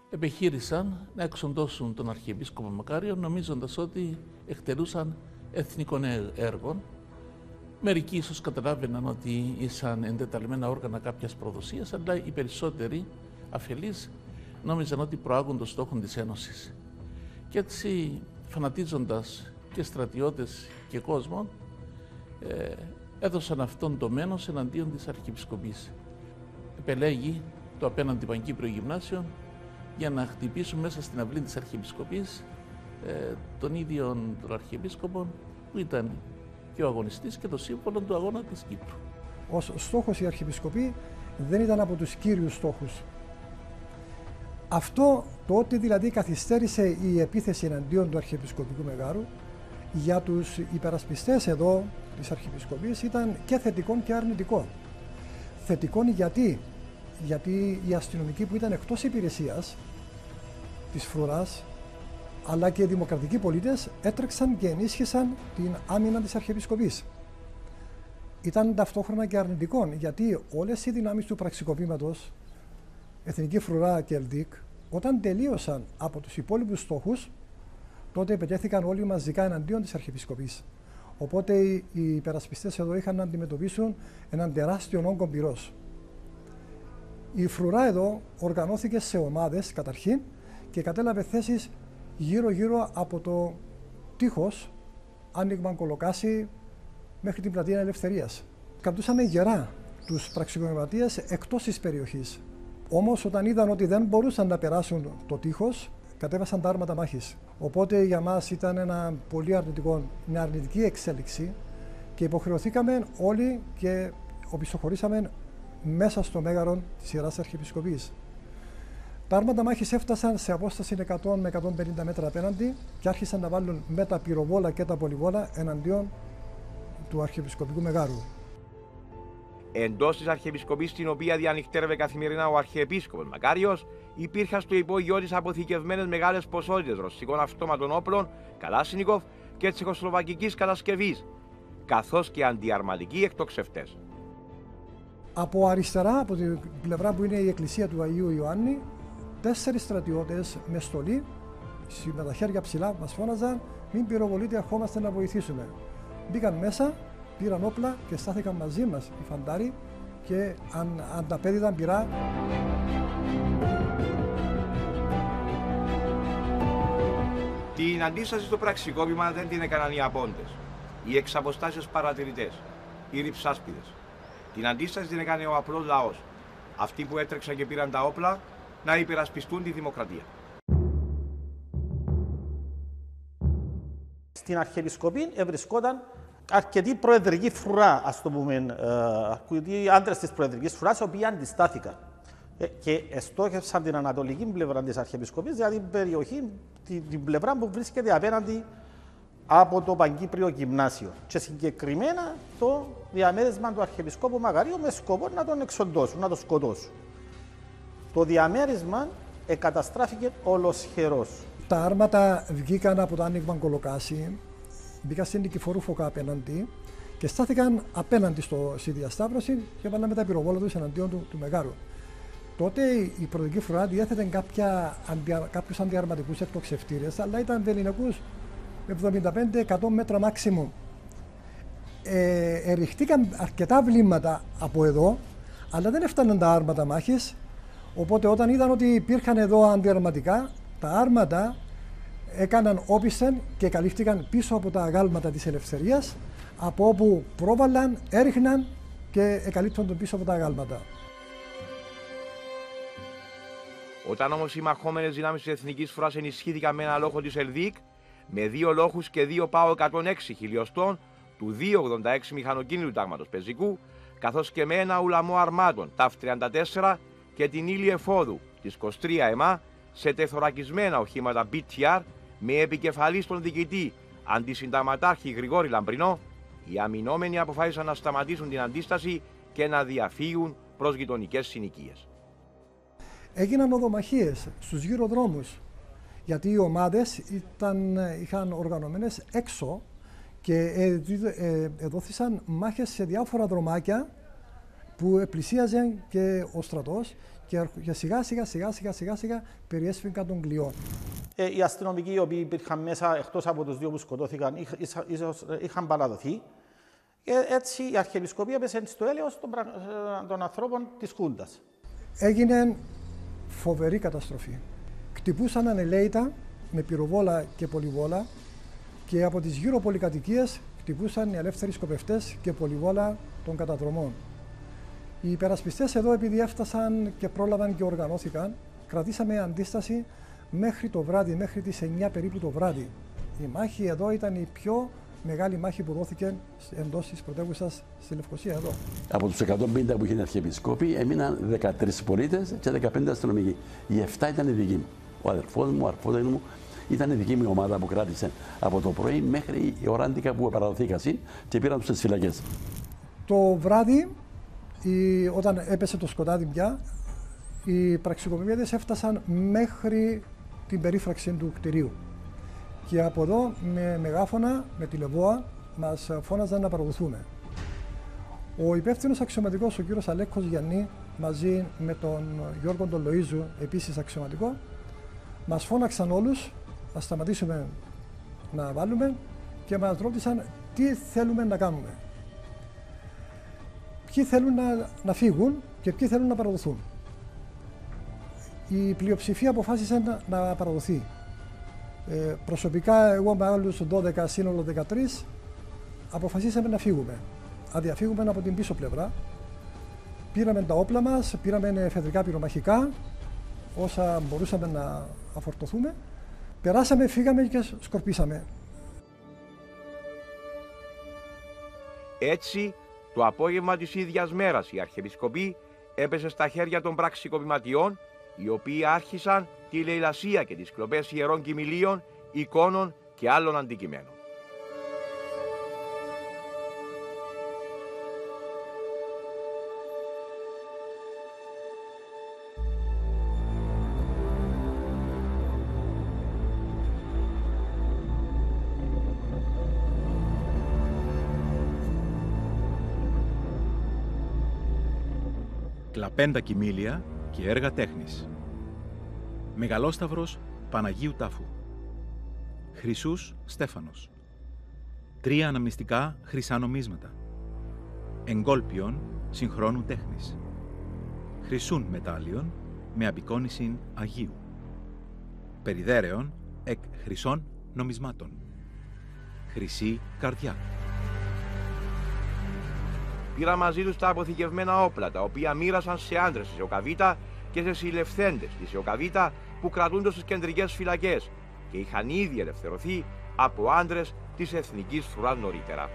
επιχείρησαν να εξοντώσουν τον Αρχιεπίσκοπο Μακάριο, νομίζοντας ότι εκτελούσαν εθνικών έργων. Μερικοί ίσως καταλάβαιναν ότι ήσαν εντεταλμένα όργανα κάποιας προδοσίας, αλλά οι περισσότεροι αφελείς νόμιζαν ότι προάγουν των στόχων της Ένωσης. Και έτσι, φανατίζοντας και στρατιώτες και κόσμο, έδωσαν αυτόν το μένος εναντίον της Αρχιεπισκοπής. Επελέγει το απέναντι Παγκύπριο Γυμνάσιο για να χτυπήσουν μέσα στην αυλή της Αρχιεπισκοπής τον ίδιο τον Αρχιεπίσκοπο, που ήταν και ο αγωνιστής και το σύμβολο του αγώνα της Κύπρου. Ως στόχος η Αρχιεπισκοπή δεν ήταν από τους κύριους στόχους. Αυτό το ότι δηλαδή καθυστέρησε η επίθεση εναντίον του Αρχιεπισκοπικού Μεγάρου, για τους υπερασπιστές εδώ της Αρχιεπισκοπής ήταν και θετικό και αρνητικό. Θετικό γιατί οι αστυνομικοί που ήταν εκτός υπηρεσίας της φρουράς, αλλά και οι δημοκρατικοί πολίτες έτρεξαν και ενίσχυσαν την άμυνα της Αρχιεπισκοπής. Ήταν ταυτόχρονα και αρνητικό, γιατί όλες οι δυνάμεις του πραξικοπήματος, Εθνική Φρουρά και ΕΛΔΙΚ, όταν τελείωσαν από τους υπόλοιπους στόχους, τότε επιτέθηκαν όλοι μαζικά εναντίον της Αρχιεπισκοπής. Οπότε οι υπερασπιστές εδώ είχαν να αντιμετωπίσουν έναν τεράστιο όγκο πυρός. Η φρουρά εδώ οργανώθηκε σε ομάδες καταρχήν και κατέλαβε θέσεις γύρω-γύρω από το τείχος, άνοιγμα Κολοκάση μέχρι την πλατεία Ελευθερίας. Κρατούσαμε γερά τους πραξικοπηματίες εκτός της περιοχής. Όμως όταν είδαν ότι δεν μπορούσαν να περάσουν το τείχος, κατέβασαν τα άρματα μάχης. Οπότε για μας ήταν ένα πολύ μια αρνητική εξέλιξη και υποχρεωθήκαμε όλοι και οπισθοχωρήσαμε μέσα στο μέγαρο της Ιεράς Αρχιεπισκοπής. Τα άρματα μάχης έφτασαν σε απόσταση 100 με 150 μέτρα απέναντι και άρχισαν να βάλουν με τα πυροβόλα και τα πολυβόλα εναντίον του Αρχιεπισκοπικού Μεγάρου. Εντός της Αρχιεπισκοπής, την οποία διανυκτέρευε καθημερινά ο Αρχιεπίσκοπος Μακάριος, υπήρχαν στο υπόγειό της αποθηκευμένες μεγάλες ποσότητες ρωσικών αυτόματων όπλων, Καλάσνικοφ και τσεχοσλοβακικής κατασκευής, καθώς και αντιαρματικοί εκτοξευτές. Από αριστερά, από την πλευρά που είναι η εκκλησία του Αγίου Ιωάννη, 4 στρατιώτες με στολή, με τα χέρια ψηλά, μας φώναζαν «Μην πυροβολείτε, ερχόμαστε να βοηθήσουμε». Μπήκαν μέσα, πήραν όπλα και στάθηκαν μαζί μας οι φαντάροι και ανταπέδιδαν πυρά. Την αντίσταση στο πραξικόπημα δεν την έκαναν οι απόντες, οι εξαποστάσεως παρατηρητές, οι ρυψάσπιδες. Την αντίσταση την έκανε ο απλός λαός, αυτοί που έτρεξαν και πήραν τα όπλα να υπερασπιστούν τη δημοκρατία. Στην Αρχιεπισκοπή βρισκόταν αρκετή προεδρική φρουρά, ας το πούμε, αρκετοί άντρες της προεδρικής φρουράς, οι οποίοι αντιστάθηκαν και εστόχευσαν την ανατολική πλευρά της Αρχιεπισκοπής, δηλαδή την περιοχή, την πλευρά που βρίσκεται απέναντι από το Παγκύπριο Γυμνάσιο και συγκεκριμένα το διαμέρισμα του Αρχιεπισκόπου Μακαρίου με σκοπό να τον εξοντώσουν, να τον σκοτώσουν. Το διαμέρισμα εκαταστράφηκε ολοσχερός. Τα άρματα βγήκαν από το άνοιγμα Κολοκάση, μπήκαν στην Νικηφόρου Φωκά απέναντι και στάθηκαν απέναντι στη διασταύρωση και βάλαμε τα πυροβόλα τους εναντίον του Μεγάρου. Τότε η Προεδρική Φρουρά διέθετε κάποιους αντιαρματικούς εκτοξευτήρες, αλλά ήταν βεληνικούς 75-100 μέτρα μάξιμου. Ερριχτήκαν αρκετά βλήματα από εδώ, αλλά δεν έφταναν τα άρματα μάχης. Οπότε όταν είδαν ότι υπήρχαν εδώ αντιαρματικά, τα άρματα έκαναν όπισθεν και καλύφθηκαν πίσω από τα αγάλματα της Ελευθερίας, από όπου πρόβαλαν, έριχναν και εκαλύπτονταν πίσω από τα αγάλματα. Όταν όμως οι μαχόμενες δυνάμεις της Εθνικής Φρουράς ενισχύθηκαν με ένα λόγο της ΕΛΔΙΚ, με 2 λόχους και 2 ΠΑΟ 106 χιλιοστών του 286 μηχανοκίνητου τάγματος πεζικού, καθώς και με ένα ουλαμό αρμάτων ΤΑΦ 34 και την ύλη εφόδου της 23 ΕΜΑ σε τεθωρακισμένα οχήματα BTR με επικεφαλή στον διοικητή αντισυνταγματάρχη Γρηγόρη Λαμπρινό, οι αμυνόμενοι αποφάσισαν να σταματήσουν την αντίσταση και να διαφύγουν προς γειτονικές συνοικίες. Έγιναν οδομαχίες στους γύρω δρόμους, γιατί οι ομάδες είχαν οργανωμένες έξω και εδόθησαν μάχες σε διάφορα δρομάκια που πλησίαζε και ο στρατός και σιγά σιγά περιέσφυγαν των κλειών. Οι αστυνομικοί οι οποίοι υπήρχαν μέσα, εκτός από τους 2 που σκοτώθηκαν, είχαν παραδοθεί. Και έτσι η Αρχιεπισκοπή έπεσε στο έλεος των ανθρώπων της Χούντας. Έγινε φοβερή καταστροφή. Χτυπούσαν ανελαίητα με πυροβόλα και πολυβόλα και από τις γύρω πολυκατοικίες χτυπούσαν οι ελεύθεροι σκοπευτές και πολυβόλα των καταδρομών. Οι υπερασπιστές εδώ, επειδή έφτασαν και πρόλαβαν και οργανώθηκαν, κρατήσαμε αντίσταση μέχρι το βράδυ, μέχρι τις 9 περίπου το βράδυ. Η μάχη εδώ ήταν η πιο μεγάλη μάχη που δόθηκε εντός της πρωτεύουσας στη Λευκοσία εδώ. Από τους 150 που είχε Αρχιεπισκόπη έμειναν 13 πολίτες και 15 αστυνομικοί. Οι 7 ήταν οι δικοί μου. Ο αδερφός μου, ο αρφόδος μου, ήταν η δική μου ομάδα που κράτησε από το πρωί μέχρι η οράντικα που παραδοθήκα και πήραν τους στις φυλακές. Το βράδυ, όταν έπεσε το σκοτάδι πια, οι πραξικοπημίδες έφτασαν μέχρι την περίφραξη του κτηρίου. Και από εδώ με μεγάφωνα, με τηλεβόα, μας φώναζαν να παραδοθούμε. Ο υπεύθυνος αξιωματικός, ο κύριος Αλέκος Γιαννή, μαζί με τον Γιώργο τον Λοΐζου, επίσης αξιωματικό, μας φώναξαν όλους να σταματήσουμε να βάλουμε και μας ρώτησαν τι θέλουμε να κάνουμε. Ποιοι θέλουν να φύγουν και ποιοι θέλουν να παραδοθούν. Η πλειοψηφία αποφάσισε να παραδοθεί. Προσωπικά, εγώ με άλλους 12, σύνολο 13, αποφασίσαμε να φύγουμε. Να διαφύγουμε από την πίσω πλευρά. Πήραμε τα όπλα μας, πήραμε εφεδρικά πυρομαχικά, όσα μπορούσαμε να αφορτωθούμε. Περάσαμε, φύγαμε και σκορπίσαμε. Έτσι, το απόγευμα της ίδιας μέρας η Αρχιεπισκοπή έπεσε στα χέρια των πραξικοπηματιών, οι οποίοι άρχισαν τη λαιλασία και τις κλοπές ιερών κοιμηλίων, εικόνων και άλλων αντικειμένων. Κλαπέντα κοιμήλια και έργα τέχνης. Μεγαλόσταυρος Παναγίου Τάφου. Χρυσούς Στέφανος. 3 αναμνηστικά χρυσά νομίσματα. Εγκόλπιον συγχρόνου τέχνης. Χρυσούν μετάλλιον με απεικόνιση Αγίου. Περιδέρεων εκ χρυσών νομισμάτων. Χρυσή καρδιά. Πήρα μαζί τους τα αποθηκευμένα όπλα, τα οποία μοίρασαν σε άντρες της ΕΟΚΑΒΙΤΑ και σε συλλευθέντες της ΕΟΚΑΒΙΤΑ που κρατούνται στις κεντρικές φυλακές και είχαν ήδη ελευθερωθεί από άντρες της Εθνικής Φρουράς νωρίτερα.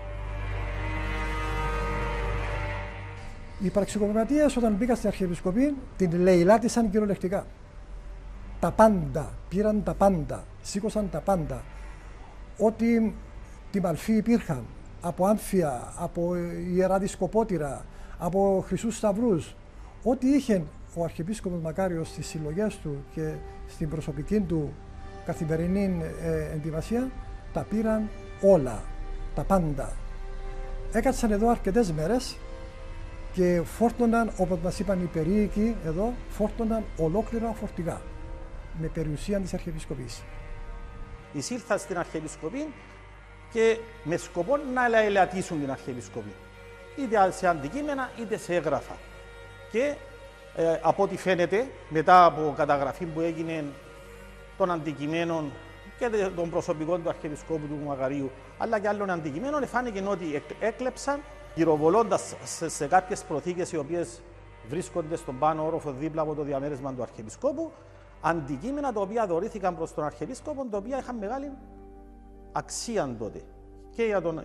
Οι πραξικοπηματίες όταν μπήκαν στην Αρχιεπισκοπή την λαιλάτισαν κυριολεκτικά. Τα πάντα, πήραν τα πάντα, σήκωσαν τα πάντα. Ό,τι τιμαλφοί υπήρχαν, από άμφια, από ιερά δισκοπότηρα, από χρυσούς σταυρούς, ό,τι είχε ο Αρχιεπίσκοπος Μακάριος στις συλλογές του και στην προσωπική του καθημερινή ενδυμασία, τα πήραν όλα, τα πάντα. Έκατσαν εδώ αρκετές μέρες και φόρτωναν, όπως μας είπαν οι περίοικοι εδώ, φόρτωναν ολόκληρα φορτηγά με περιουσία της Αρχιεπισκοπής. Εισήλθαν στην Αρχιεπισκοπή και με σκοπό να λαιλατίσουν την Αρχιεπισκοπή, είτε σε αντικείμενα είτε σε έγγραφα. Και από ό,τι φαίνεται, μετά από καταγραφή που έγινε των αντικειμένων και των προσωπικών του Αρχιεπισκόπου του Μακαρίου, αλλά και άλλων αντικειμένων, φάνηκε ότι έκλεψαν, γυροβολώντας σε κάποιες προθήκες οι οποίες βρίσκονται στον πάνω όροφο δίπλα από το διαμέρισμα του Αρχιεπισκόπου, αντικείμενα τα οποία δωρήθηκαν προς τον Αρχιεπίσκοπο, τα οποία είχαν μεγάλη αξία τότε.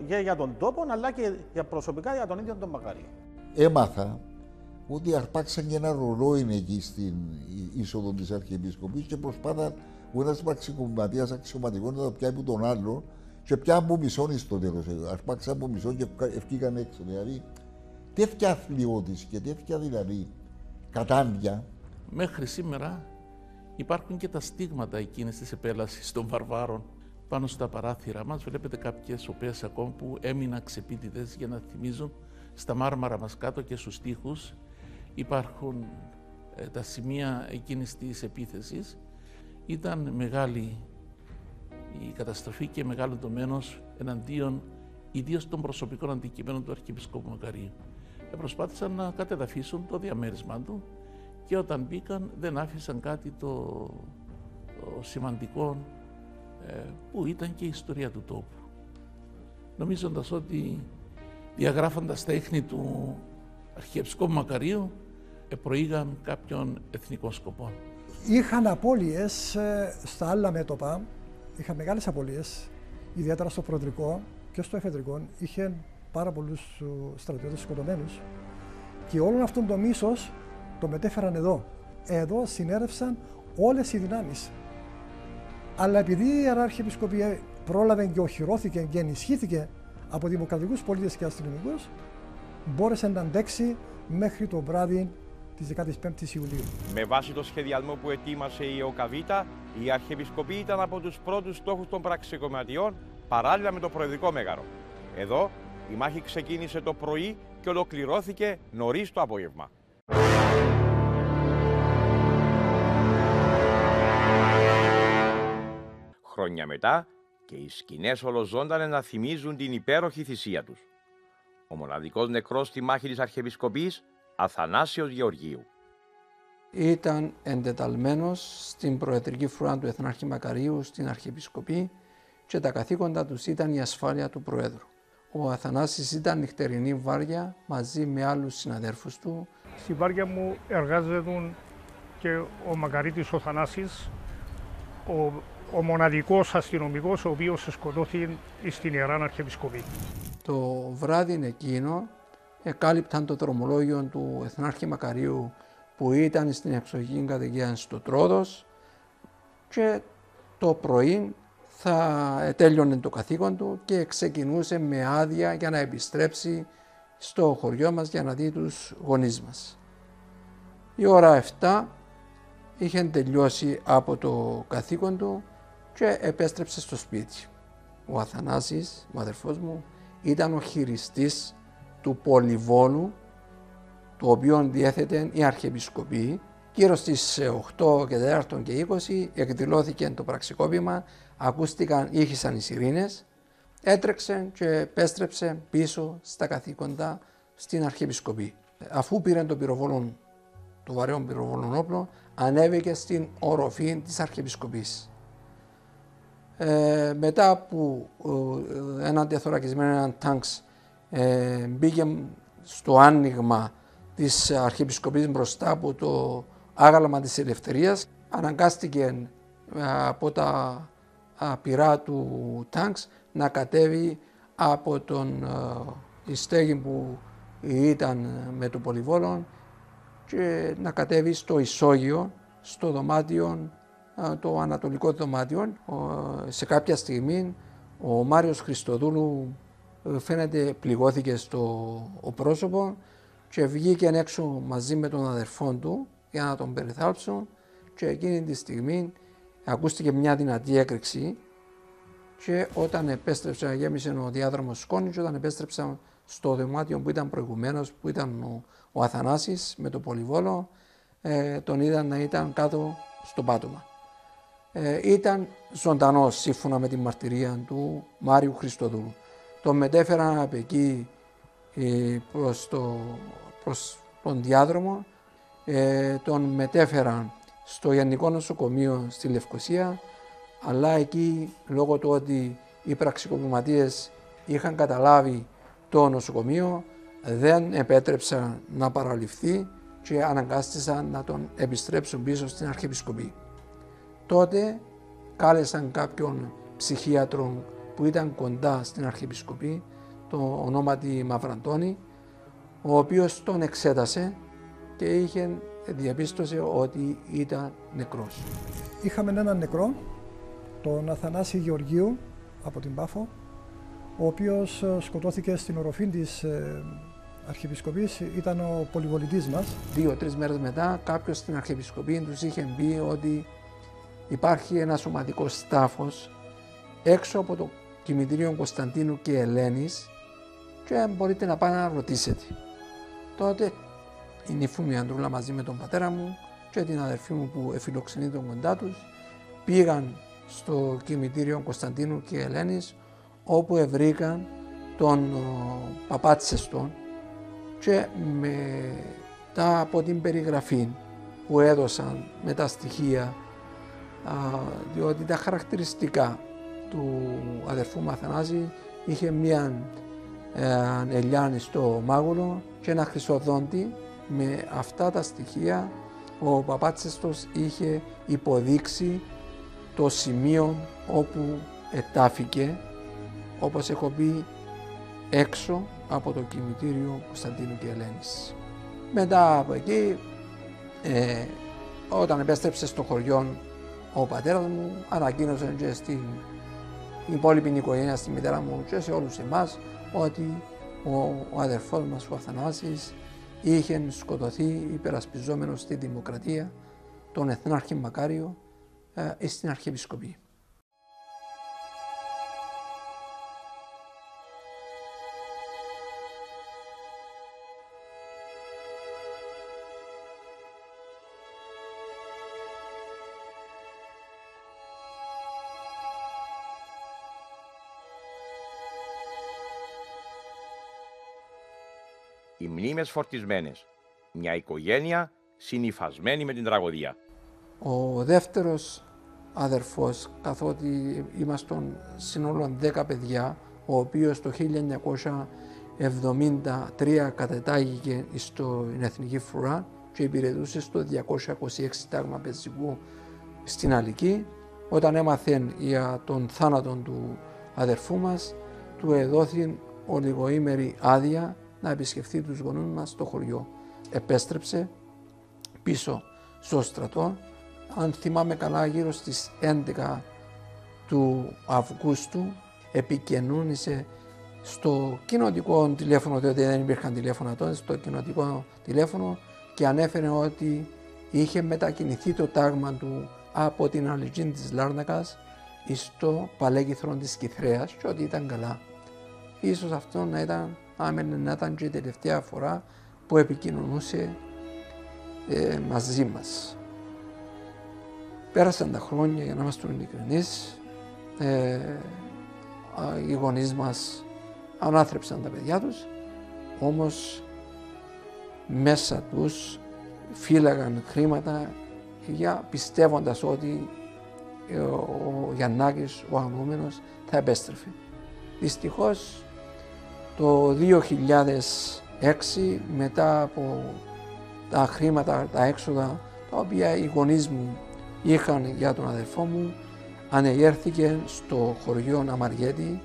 Και για τον τόπο, αλλά και για προσωπικά για τον ίδιο τον Μακάριο. Έμαθα ότι αρπάξαν και ένα ρολόι εκεί στην είσοδο της Αρχιεπισκοπής και προσπάθαν ο ένας πραξικοπηματίας αξιωματικών να το πιάει από τον άλλο και πιάνε από μισόν στο τέλος. Αρπάξαν από μισόν και ευκήκαν έξω. Δηλαδή, τέτοια αθλειώτηση και τέτοια δηλαδή κατάντια. Μέχρι σήμερα υπάρχουν και τα στίγματα εκείνης της επέλασης των βαρβάρων. Πάνω στα παράθυρα μας βλέπετε κάποιες σοπές ακόμα που έμειναν ξεπίτηδες για να θυμίζουν στα μάρμαρα μας κάτω και στους τοίχους. Υπάρχουν τα σημεία εκείνης της επίθεσης. Ήταν μεγάλη η καταστροφή και μεγάλο το μένος εναντίον ιδίως των προσωπικών αντικειμένων του Αρχιεπισκόπου Μακαρίου. Προσπάθησαν να κατεδαφίσουν το διαμέρισμά του και όταν μπήκαν δεν άφησαν κάτι το σημαντικό που ήταν και η ιστορία του τόπου. Νομίζοντας ότι διαγράφοντας τα ίχνη του Αρχιεπισκόπου Μακαρίου προήγαν κάποιον εθνικό σκοπό. Είχαν απώλειες στα άλλα μέτωπα, είχαν μεγάλες απώλειες, ιδιαίτερα στο προεδρικό και στο εφεδρικό. Είχε πάρα πολλούς στρατιώτες σκοτωμένους και όλον αυτόν το μίσος το μετέφεραν εδώ. Εδώ συνέρευσαν όλες οι δυνάμεις. Αλλά επειδή η Ιερά Αρχιεπισκοπή πρόλαβε και οχυρώθηκε και ενισχύθηκε από δημοκρατικούς πολίτες και αστυνομικούς, μπόρεσε να αντέξει μέχρι το βράδυ της 15ης Ιουλίου. Με βάση το σχεδιασμό που ετοίμασε η ΟΚΑΒΙΤΑ, η Αρχιεπισκοπή ήταν από τους πρώτους στόχους των πραξικοπηματιών παράλληλα με το Προεδρικό Μέγαρο. Εδώ η μάχη ξεκίνησε το πρωί και ολοκληρώθηκε νωρίς το απόγευμα. Χρόνια μετά και οι σκηνές ολοζώντανε να θυμίζουν την υπέροχη θυσία τους. Ο μοναδικός νεκρός στη μάχη της Αρχιεπισκοπής, Αθανάσιος Γεωργίου. Ήταν εντεταλμένος στην Προεδρική Φρουρά του Εθνάρχη Μακαρίου στην Αρχιεπισκοπή και τα καθήκοντα τους ήταν η ασφάλεια του Προέδρου. Ο Αθανάσης ήταν νυχτερινή βάρια μαζί με άλλους συναδέρφους του. Στη βάρια μου εργάζεται και ο Μακαρίτης ο Θανάσης, ο μοναδικός αστυνομικός ο οποίος σκοτώθηκε στην Ιερά Αρχιεπισκοπή. Το βράδυ εκείνο εκάλυπταν το δρομολόγιο του Εθνάρχη Μακαρίου που ήταν στην εξοχική κατοικία στο Τρόδος και το πρωί θα τέλειωνε το καθήκον του και ξεκινούσε με άδεια για να επιστρέψει στο χωριό μας για να δει τους γονείς μας. Η ώρα 7 είχε τελειώσει από το καθήκον του και επέστρεψε στο σπίτι. Ο Αθανάσης, ο αδερφός μου, ήταν ο χειριστής του πολυβόλου, το οποίο διέθετε η Αρχιεπισκοπή. Γύρω στις 8 και 4 και 20 εκδηλώθηκε το πραξικόπημα, ακούστηκαν, ήχησαν οι σιρήνες, έτρεξε και επέστρεψε πίσω στα καθήκοντα στην Αρχιεπισκοπή. Αφού πήρε το πυροβόλο, το βαρέο πυροβόλο όπλο, ανέβηκε στην οροφή της Αρχιεπισκοπής. Μετά που ένα τεθωρακισμένο τάγκς μπήκε στο άνοιγμα της Αρχιεπισκοπής μπροστά από το άγαλμα της Ελευθερίας, αναγκάστηκε από τα πυρά του τάγκς να κατέβει από η στέγη που ήταν με το πολυβόλο και να κατέβει στο ισόγειο, στο δωμάτιο, το ανατολικό δωμάτιο. Σε κάποια στιγμή ο Μάριος Χριστοδούλου φαίνεται πληγώθηκε στο πρόσωπο και βγήκε έξω μαζί με τον αδερφό του για να τον περιθάλψουν και εκείνη τη στιγμή ακούστηκε μια δυνατή έκρηξη και όταν επέστρεψα, γέμισε ο διάδρομος σκόνη και όταν επέστρεψα στο δωμάτιο που ήταν προηγουμένως, που ήταν ο Αθανάσης με το πολυβόλο, τον είδαν να ήταν κάτω στο πάτωμα. Ήταν ζωντανός σύμφωνα με τη μαρτυρία του Μάριου Χριστοδούλου. Τον μετέφεραν από εκεί προς τον διάδρομο, τον μετέφεραν στο Ιαννικό Νοσοκομείο στη Λευκοσία, αλλά εκεί λόγω του ότι οι πραξικοπηματίες είχαν καταλάβει το νοσοκομείο δεν επέτρεψαν να παραληφθεί και αναγκάστησαν να τον επιστρέψουν πίσω στην Αρχιεπισκοπή. Τότε κάλεσαν κάποιον ψυχίατρο που ήταν κοντά στην Αρχιεπισκοπή, το ονόματι Μαυραντώνη, ο οποίος τον εξέτασε και διαπίστωσε ότι ήταν νεκρός. Είχαμε έναν νεκρό, τον Αθανάση Γεωργίου από την Πάφο, ο οποίος σκοτώθηκε στην οροφή της Αρχιεπισκοπής, ήταν ο πολυβολητής μας. 2-3 μέρες μετά κάποιος στην Αρχιεπισκοπή τους είχε πει ότι υπάρχει ένας ομαδικός τάφος έξω από το κημητήριο Κωνσταντίνου και Ελένης και μπορείτε να πάνε να ρωτήσετε. Τότε η νύφη μου η Ανδρούλα μαζί με τον πατέρα μου και την αδερφή μου που εφιλοξενεί τον κοντά τους πήγαν στο κημητήριο Κωνσταντίνου και Ελένης, όπου ευρήκαν τον Παπάτσεστον και μετά από την περιγραφή που έδωσαν με τα στοιχεία, διότι τα χαρακτηριστικά του αδερφού μου Αθανάση είχε μία ελιάνη στο μάγουλο και ένα χρυσοδόντι. Με αυτά τα στοιχεία ο Παπάτσεστος είχε υποδείξει το σημείο όπου ετάφηκε, όπως έχω πει, έξω από το κημητήριο Κωνσταντίνου και Ελένης. Μετά από εκεί, όταν επέστρεψε στο χωριό ο πατέρας μου, ανακοίνωσε και στην υπόλοιπη οικογένεια, στη μητέρα μου και σε όλους εμάς, ότι ο αδερφός μας ο Αθανάσης είχε σκοτωθεί υπερασπιζόμενος στη δημοκρατία, τον Εθνάρχη Μακάριο, στην Αρχιεπισκοπή. Οι μνήμες φορτισμένες. Μια οικογένεια συνυφασμένη με την τραγωδία. Ο δεύτερος αδερφός, καθότι ήμασταν συνόλου 10 παιδιά, ο οποίος το 1973 κατετάγηκε στην Εθνική Φρουρά και υπηρετούσε στο 226 τάγμα πεζικού στην Αλική. Όταν έμαθε για τον θάνατο του αδερφού μας, του εδόθη ολιγοήμερη άδεια να επισκεφθεί τους γονείς μας στο χωριό. Επέστρεψε πίσω στο στρατό, αν θυμάμαι καλά γύρω στις 11 του Αυγούστου, επικοινώνησε στο κοινοτικό τηλέφωνο, διότι δεν υπήρχαν τηλέφωνα τότε, στο κοινοτικό τηλέφωνο και ανέφερε ότι είχε μετακινηθεί το τάγμα του από την Αλική της Λάρνακας στο Παλέκυθρο της Κιθρέας και ότι ήταν καλά. Ίσως αυτό να ήταν και η τελευταία φορά που επικοινωνούσε μαζί μας. Πέρασαν τα χρόνια, για να είμαστε ειλικρινείς, οι γονείς μας ανάθρεψαν τα παιδιά τους, μέσα τους φύλαγαν χρήματα πιστεύοντας ότι ο Γιαννάκης, ο αγνοούμενος, θα επέστρεφε. Δυστυχώς το 2006, μετά από τα χρήματα, τα έξοδα τα οποία οι γονείς μου είχαν για τον αδερφό μου, ανεγέρθηκε στο χωριό Αμαριέτη,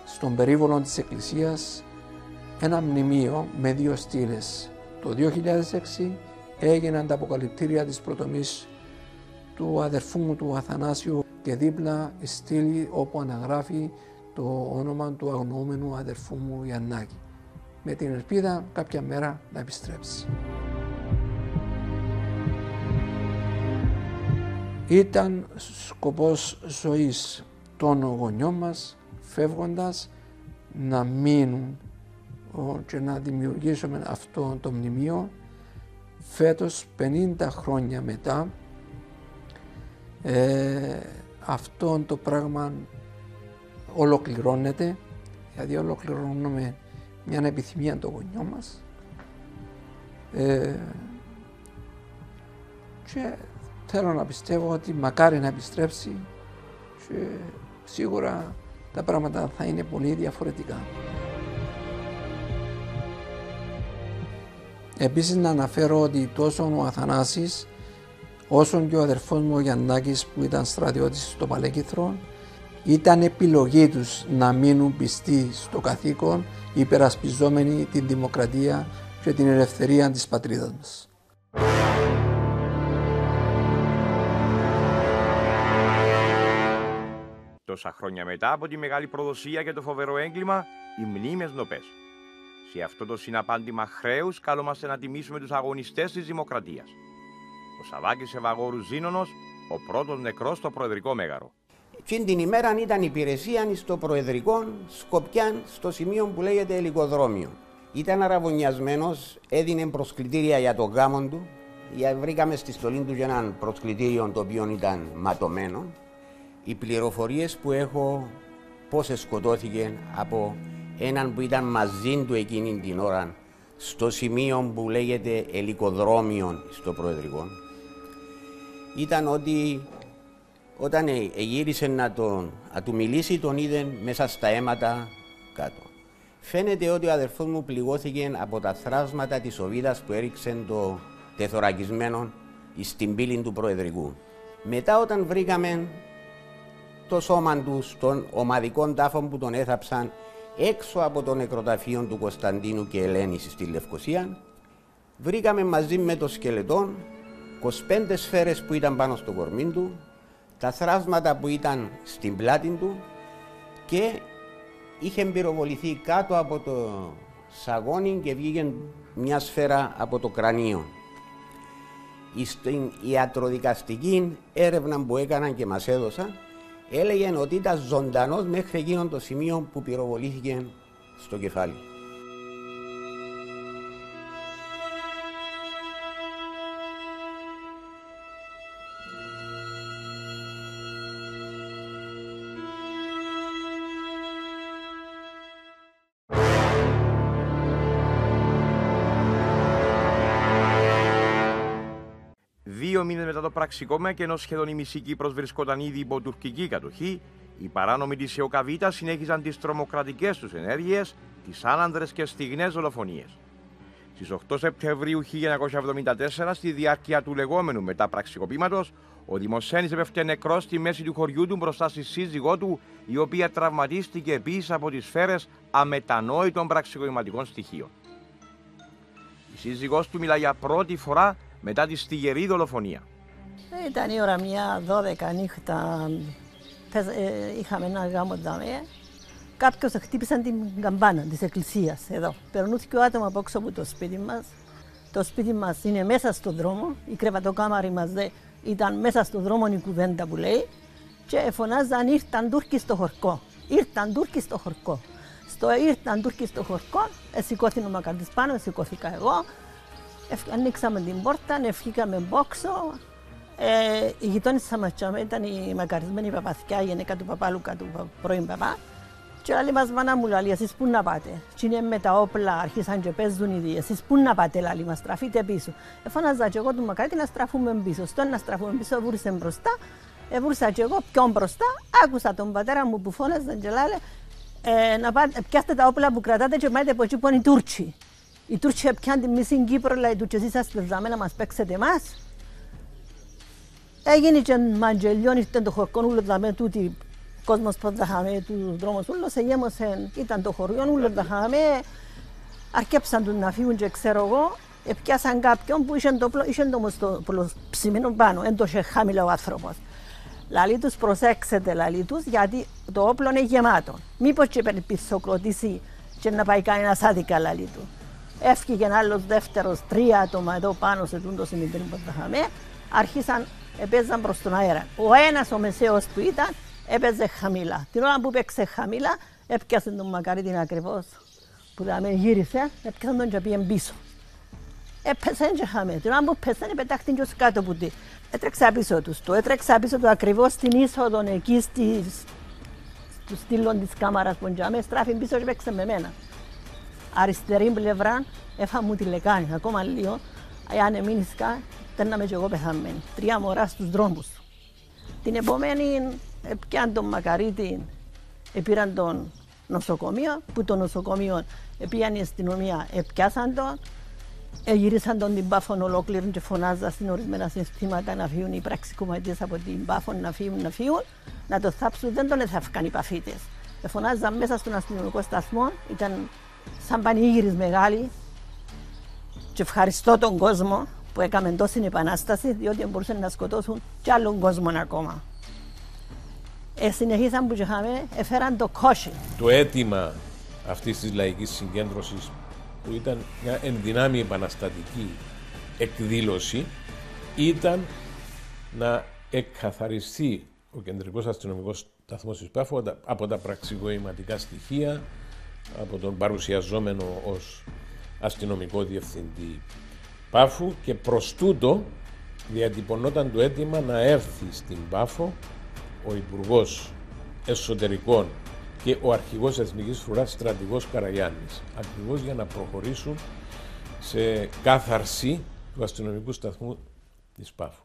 στον περίβολο της εκκλησίας, ένα μνημείο με 2 στήλες. Το 2006 έγιναν τα αποκαλυπτήρια της προτομής του αδερφού μου του Αθανάσιου και δίπλα η στήλη όπου αναγράφει το όνομα του αγνοούμενου αδερφού μου Γιαννάκη, με την ελπίδα κάποια μέρα να επιστρέψει. Ήταν σκοπός ζωής των γονιών μας, φεύγοντας, να μείνουν και να δημιουργήσουμε αυτό το μνημείο. Φέτος, 50 χρόνια μετά, αυτό το πράγμα ολοκληρώνεται, δηλαδή ολοκληρώνουμε μια επιθυμία των γονιών μας και θέλω να πιστεύω ότι μακάρι να επιστρέψει και σίγουρα τα πράγματα θα είναι πολύ διαφορετικά. Επίσης να αναφέρω ότι τόσο ο Αθανάσης όσο και ο αδερφός μου ο Γιαννάκης που ήταν στρατιώτης στο Παλέκυθρο Ήταν επιλογή τους να μείνουν πιστοί στο καθήκον, υπερασπιζόμενοι την δημοκρατία και την ελευθερία της πατρίδας μας. Τόσα χρόνια μετά από τη μεγάλη προδοσία και το φοβερό έγκλημα, οι μνήμες νοπές. Σε αυτό το συναπάντημα χρέους καλούμαστε να τιμήσουμε τους αγωνιστές της δημοκρατίας. Ο Σαββάκης Ευαγόρου Ζήνωνος, ο πρώτος νεκρός στο Προεδρικό Μέγαρο. Εκείνη την ημέρα ήταν υπηρεσία στο Προεδρικό Σκοπιάν, στο σημείο που λέγεται Ελικοδρόμιο. Ήταν αραβωνιασμένος, έδινε προσκλητήρια για το γάμο του. Βρήκαμε στη στολή του και έναν προσκλητήριο το οποίο ήταν ματωμένο. Οι πληροφορίες που έχω πόσες σκοτώθηκε από έναν που ήταν μαζί του εκείνη την ώρα στο σημείο που λέγεται Ελικοδρόμιο στο Προεδρικό ήταν ότι όταν γύρισε να του μιλήσει τον είδε μέσα στα αίματα κάτω. Φαίνεται ότι ο αδερφός μου πληγώθηκε από τα θράσματα της οβίδας που έριξε το τεθωρακισμένο στην πύλη του Προεδρικού. Μετά όταν βρήκαμε το σώμα του στον ομαδικό τάφο που τον έθαψαν έξω από το νεκροταφείο του Κωνσταντίνου και Ελένης στη Λευκοσία, βρήκαμε μαζί με το σκελετό 25 σφαίρες που ήταν πάνω στο κορμί του, τα θράσματα που ήταν στην πλάτη του και είχε πυροβοληθεί κάτω από το σαγόνι και βγήκε μια σφαίρα από το κρανίο. Στην ιατροδικαστική έρευνα που έκαναν και μας έδωσαν, έλεγε ότι ήταν ζωντανός μέχρι εκείνο το σημείο που πυροβολήθηκε στο κεφάλι. Δύο μήνες μετά το πραξικόπημα και ενώ σχεδόν η μισή Κύπρος βρισκόταν ήδη υπό τουρκική κατοχή, οι παράνομοι της ΕΟΚΑΒΙΤΑ συνέχιζαν τις τρομοκρατικές τους ενέργειες, τις άνανδρες και στιγνές δολοφονίες. Στις 8 Σεπτεμβρίου 1974, στη διάρκεια του λεγόμενου μεταπραξικοπήματος, ο Δημοσθένης έπεφτε νεκρός στη μέση του χωριού του μπροστά στη σύζυγό του, η οποία τραυματίστηκε επίσης από τις σφαίρες αμετανόητων πραξικοπηματικών στοιχείων. Η σύζυγός του μιλά για πρώτη φορά μετά τη στιγερή δολοφονία. Ήταν η ώρα 1-12 νύχτα, είχαμε ένα γάμο δάμε. Κάποιος χτύπησαν την καμπάνα της εκκλησίας εδώ. Περνούθηκε ο άτομο από έξω από το σπίτι μας. Το σπίτι μας είναι μέσα στον δρόμο, η κρεβατοκάμαρη μας ήταν μέσα στον δρόμο η κουβέντα που λέει και φωνάζαν ήρθαν Τούρκοι στο χορκό. Ήρθαν Τούρκοι στο χορκό. Στο ήρθαν Τούρκοι στο χορκό, σηκώθηκε ο μακαρτής πάνω, σηκώθηκα εγώ. Ανοίξαμε την πόρτα, ευχήκαμε μπόξο. Η γειτόνισσα μας ήταν η μακαρισμένη παπαθιά, η γυναίκα του παπά Λουκά, του πρώην παπά. Και λέει μας, μάνα μου, λέει, εσείς πού να πάτε. Και είναι με τα όπλα, αρχίσαν και παίζουν οι δύο. Εσείς πού να πάτε, λέει μας, στραφείτε πίσω. Φώναζα και εγώ του μακαρίτη να στραφούμε πίσω. Στο να στραφούμε πίσω, βούρησε μπροστά. Βούρησα και εγώ πιο μπροστά. Άκουσα τον πατέρα μου που φώναζαν και λέει, να πιάστε τα όπλα που κρατάτε και πάτε από εκεί που είναι οι Τούρκοι. Οι Τούρκοι πιάνουν τη μισή Κύπρο, λέει του και εσείς είσαστε δάμε να μας παίξετε εμάς. Έγινε και μαντζελιόν, ήρθε το χορκόν ούλο δάμε τούτη. Κόσμος που δάχαμε τους δρόμους ούλος, εγέμωσαν, ήταν το χωριό ούλο δάχαμε. Αρκέψαν τους να φύγουν και ξέρω εγώ, πιάσαν κάποιον που είχε το ψημένο πάνω, δεν το είχε χαμηλά ο άνθρωπος. Λαλή τους προσέξετε, λαλή τους, γιατί το όπλο είναι γεμάτο. Μήπως και πισωκλωτήσει και να πάει κανένας άδικα, λαλή του. Έφυγε άλλος δεύτερος, 3 άτομα εδώ πάνω σε το σημείο που δάχαμε, άρχισαν, έπαιζαν προς τον αέρα. Ο ένας ο μεσαίος που ήταν, έπαιζε χαμηλά. Την ώρα που παίξε χαμηλά, έπιασε τον μακαρίτη ακριβώς. Που δάμε γύρισε, έπιασε τον και πήγε πίσω. Έπαιζε και χαμηλά. Την ώρα που πέσανε, πετάχτηκε και κάτω που τι. Έτρεξα πίσω τους. Το έτρεξα πίσω του ακριβώς στην είσοδο εκεί στο στήλο της κάμαρας που ντιάμε. Στράφει πίσω και παίξε με μένα. Αριστερή πλευρά, έφα μου τη λεκάνη. Ακόμα λίγο, αν εμείνησκα, τέρναμε και εγώ πεθαμένη. 3 μωρά στους δρόμους. Την επομένη, πιάν τον μακαρίτη, πήραν τον νοσοκομείο, που το νοσοκομείο πήγαν η αστυνομία, πιάσαν τον, Γύρισαν τον την Πάφον ολόκληρη και φωνάζα στην ορισμένα συστήματα να φύγουν οι πραξικοματίες από την Πάφον, να φύγουν, να το θάψουν, δεν τον έθαυκαν οι παφίτες. Φωνάζαν μέσα στον αστυνομικό σταθμό, ήταν σαν πανηγύρις μεγάλη και ευχαριστώ τον κόσμο που έκαμε τόση επανάσταση, διότι μπορούσαν να σκοτώσουν κι άλλον κόσμο ακόμα. Συνεχίσαν που είχαμε, έφεραν το κόσι. Το αίτημα αυτής της λαϊκής συγκέντρωσης, που ήταν μια ενδυνάμει επαναστατική εκδήλωση, ήταν να εκκαθαριστεί ο κεντρικός αστυνομικός σταθμός της Πάφου από τα πραξικοηματικά στοιχεία, από τον παρουσιαζόμενο ως αστυνομικό διευθυντή Πάφου, και προς τούτο διατυπωνόταν το αίτημα να έρθει στην Πάφο ο Υπουργός Εσωτερικών και ο αρχηγός Εθνικής Φρουράς, στρατηγός Καραγιάννης, ακριβώς για να προχωρήσουν σε κάθαρση του αστυνομικού σταθμού της Πάφου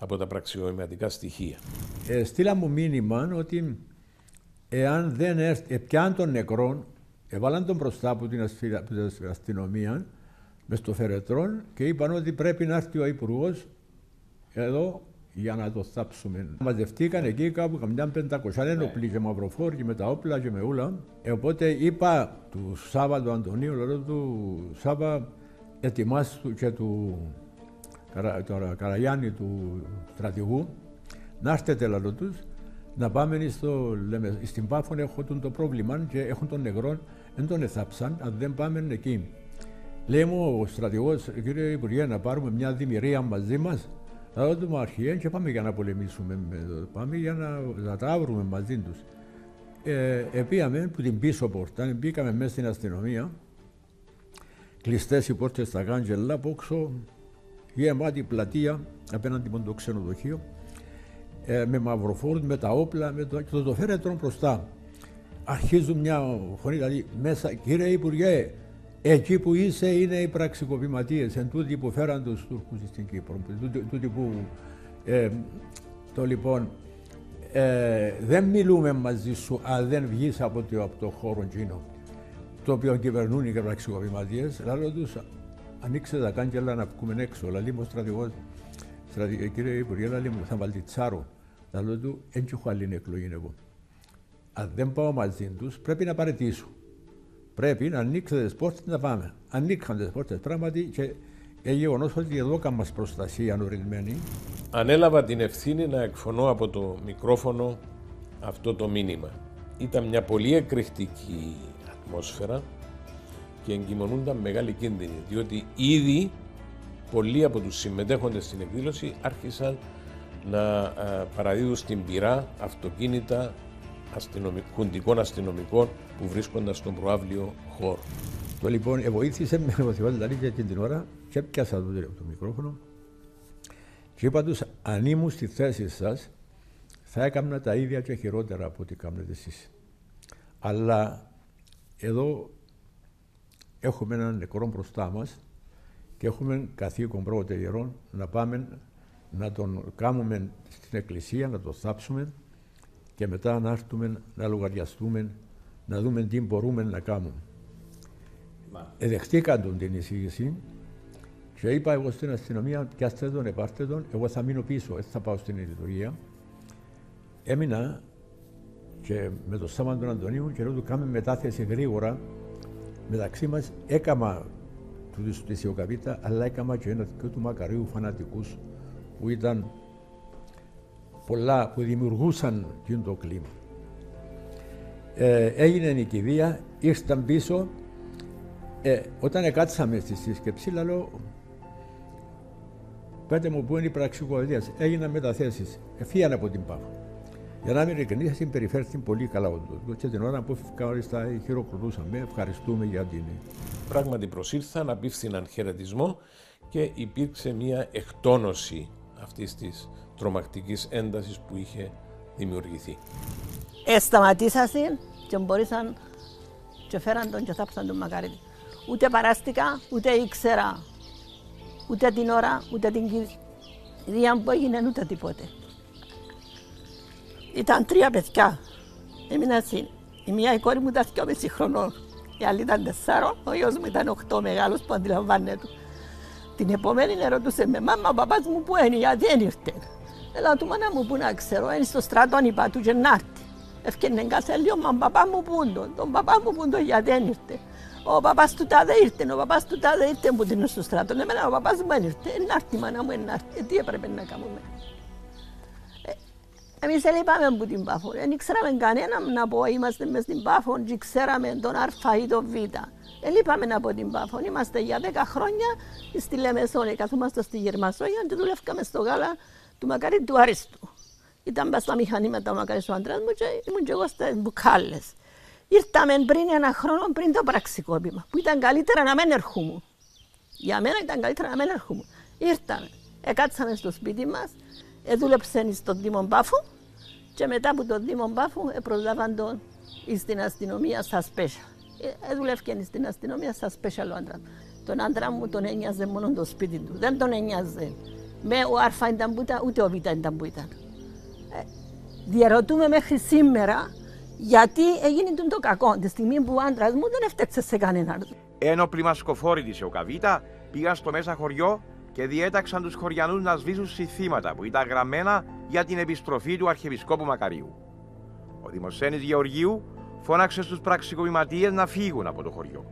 από τα πραξικοηματικά στοιχεία. Στείλα μου μήνυμα ότι εάν δεν πιάνουν τον νεκρό, έβαλαν τον μπροστά από την αστυνομία μες στο φερετρόν και είπαν ότι πρέπει να έρθει ο Υπουργός εδώ για να το θάψουμε. Μαζευτήκαν εκεί κάπου καμιά 500 ένοπλοι και μαυροφόροι και με τα όπλα και με ούλα. Οπότε είπα του Σάβα, του Αντωνίου, λέω του Σάβα, ετοιμάσου και του Καραγιάννη, του στρατηγού, να έρθετε λαλό τους, να πάμε στην Πάφο, έχουν το πρόβλημα και έχουν τον νεκρό, δεν τον εθάψαν, αν δεν πάμε εκεί. Λέει μου ο στρατηγός, κύριε Υπουργέ, να πάρουμε μια δημιουργία μαζί μας. Θα δούμε αρχιέν και πάμε για να πολεμήσουμε, πάμε για να τα βρούμε μαζί τους. Πήγαμε που την πίσω πόρτα, μπήκαμε μέσα στην αστυνομία, κλειστές οι πόρτες στα κάγκελα, από έξω γεμάτη πλατεία απέναντι από το ξενοδοχείο, με μαυροφόρους, με τα όπλα, και το φέρετρο μπροστά. Αρχίζουν μια φωνή, δηλαδή μέσα, κύριε Υπουργέ, εκεί που είσαι είναι οι πραξικοπηματίες, εν τούτοι που φέραν τους Τούρκους στην Κύπρο. Τούτοι που, λοιπόν, δεν μιλούμε μαζί σου αν δεν βγεις από το χώρο εκείνο, το οποίο κυβερνούν οι πραξικοπηματίες. Λέω τους, ανοίξτε τα κάγκελα να βγούμε έξω. Λέει μου ο στρατηγός, κύριε Υπουργέ, λέει μου, θα βαλτιτσάρω. Λέω του, δεν έχω άλλη εκλογή εγώ. Αν δεν πάω μαζί τους, πρέπει να παραιτήσω. Πρέπει να ανοίξετε τις πόρτες να πάμε. Ανοίξαν τις πόρτες πράγματι και γεγονός ότι εδώ κάνουμε προστασία ορισμένη. Ανέλαβα την ευθύνη να εκφωνώ από το μικρόφωνο αυτό το μήνυμα. Ήταν μια πολύ εκρηκτική ατμόσφαιρα και εγκυμονούνταν μεγάλη κίνδυνη, διότι ήδη πολλοί από τους συμμετέχοντες στην εκδήλωση άρχισαν να παραδίδουν στην πυρά αυτοκίνητα χουντικών αστυνομικών που βρίσκονταν στον προαύλιο χώρο. Το λοιπόν βοήθησε με βοηθηβάλλη αλήθεια και την ώρα και έπιασα το μικρόφωνο και είπα τους, αν ήμουν στη θέση σας θα έκανα τα ίδια και χειρότερα από ό,τι κάνετε εσείς. Αλλά εδώ έχουμε έναν νεκρό μπροστά μας και έχουμε καθήκον πρώτα ιερών να πάμε να τον κάνουμε στην εκκλησία, να το θάψουμε και μετά να έρθουμε να λογαριαστούμε, να δούμε τι μπορούμε να κάνουμε. Δεχτήκαν τον την εισήγηση και είπα εγώ στην αστυνομία, πιάστε τον, επάρτε τον, εγώ θα μείνω πίσω, έτσι θα πάω στην λειτουργία. Έμεινα και με το Σάββα τον Αντωνίου και λέω του κάνουμε μετάθεση γρήγορα. Μεταξύ μας έκαμα του Θησιοκαπίτα, αλλά έκαμα και ένα δικό του Μακαρίου φανατικούς που ήταν πολλά που δημιουργούσαν το κλίμα. Έγινε η κηδεία, ήρθαν πίσω. Όταν κάτσαμε στη σύσκεψη, λέω, πέτε μου πού είναι οι πραξικοπηματίες. Έγιναν μεταθέσεις, φύγανε από την Πάφο. Για να μην ειλικρινής, συμπεριφέρθηκαν πολύ καλά όντως. Και την ώρα που φύγαμε, χειροκροτούσαμε, ευχαριστούμε για την. Πράγματι προσήλθαν, απίφθηναν χαιρετισμό και υπήρξε μια εκτόνωση αυτής της τρομακτικής έντασης που είχε δημιουργηθεί. Σταματήσαν και μπορούσαν και φέραν τον και θάψαν τον Μακαρίτη. Ούτε παράστηκα, ούτε ήξερα, ούτε την ώρα, ούτε την κηδεία που έγινε, ούτε τίποτε. Ήταν 3 παιδιά. Έμεινα εσύ. Η μία η κόρη μου ήταν 2,5 χρονών. Η άλλη ήταν 4, ο γιος μου ήταν 8, μεγάλος που αντιλαμβάνεται. Την επομένη ρωτούσε με, μάμα, ο παπάς μου που είναι, γιατί δεν ήρθε. Έλα του, μάνα μου, που να ξέρω, είναι στο στρατό, είπα του και να έρθει. Έφτιανε κάθε λίγο, μα παπά μου πούντο, τον παπά μου πούντο, γιατί δεν ήρθε. Ο παπάς του τάδε ήρθε, ο παπάς του τάδε ήρθε που είναι στο στρατό. Εμένα ο παπάς μου δεν ήρθε, να έρθει, μάνα μου, να έρθει. Τι έπρεπε να κάνουμε. Εμείς έλειπαμε από την Πάφο, δεν ήξεραμε κανέναν να πω, είμαστε μες στην Πάφο και ξέραμε τον Α ή τον Β. Έλειπαμε από την Πάφο, είμαστε για 10 χρόνια στη Λεμεσόνη, καθόμαστε στη Γερμασόγεια και δουλεύκαμε στο γάλα του Μακάρη του Άριστου. Ήταν πας στα μηχανήματα ο Μακάρης ο άντρας μου και ήμουν και εγώ στις μπουκάλες. Ήρθαμε πριν 1 χρόνο πριν το πραξικόπημα, που ήταν καλύτερα να μην ερχόμουν. Για μένα ήταν καλύτερα να μην ερχόμουν. Ήρθαμε, κάτσαμε στο σπίτι μας, δούλεψαν στον Δήμο Πάφου και μετά από τον Δήμο Πάφου προσλάβαν τον στην αστυνομία στα special. Δούλευκαν στην αστυνομία στα special ο άντρας. Τον άντρα μου τον ένοιαζε μόνο το σπίτι του, δεν τον ένοιαζε. Με ο Α ήταν που ήταν, ούτε ο Β ήταν που ήταν. Διαρωτούμε μέχρι σήμερα γιατί έγινε το κακό. Τη στιγμή που ο άντρας μου δεν έφταξε σε κανέναν. Ένοπλοι μασκοφόροι της ΕΟΚΑΒΙΤΑ πήγαν στο μέσα χωριό και διέταξαν τους χωριανούς να σβήσουν συνθήματα που ήταν γραμμένα για την επιστροφή του Αρχιεπισκόπου Μακαρίου. Ο Δημοσθένης Γεωργίου φώναξε στους πραξικοπηματίες να φύγουν από το χωριό.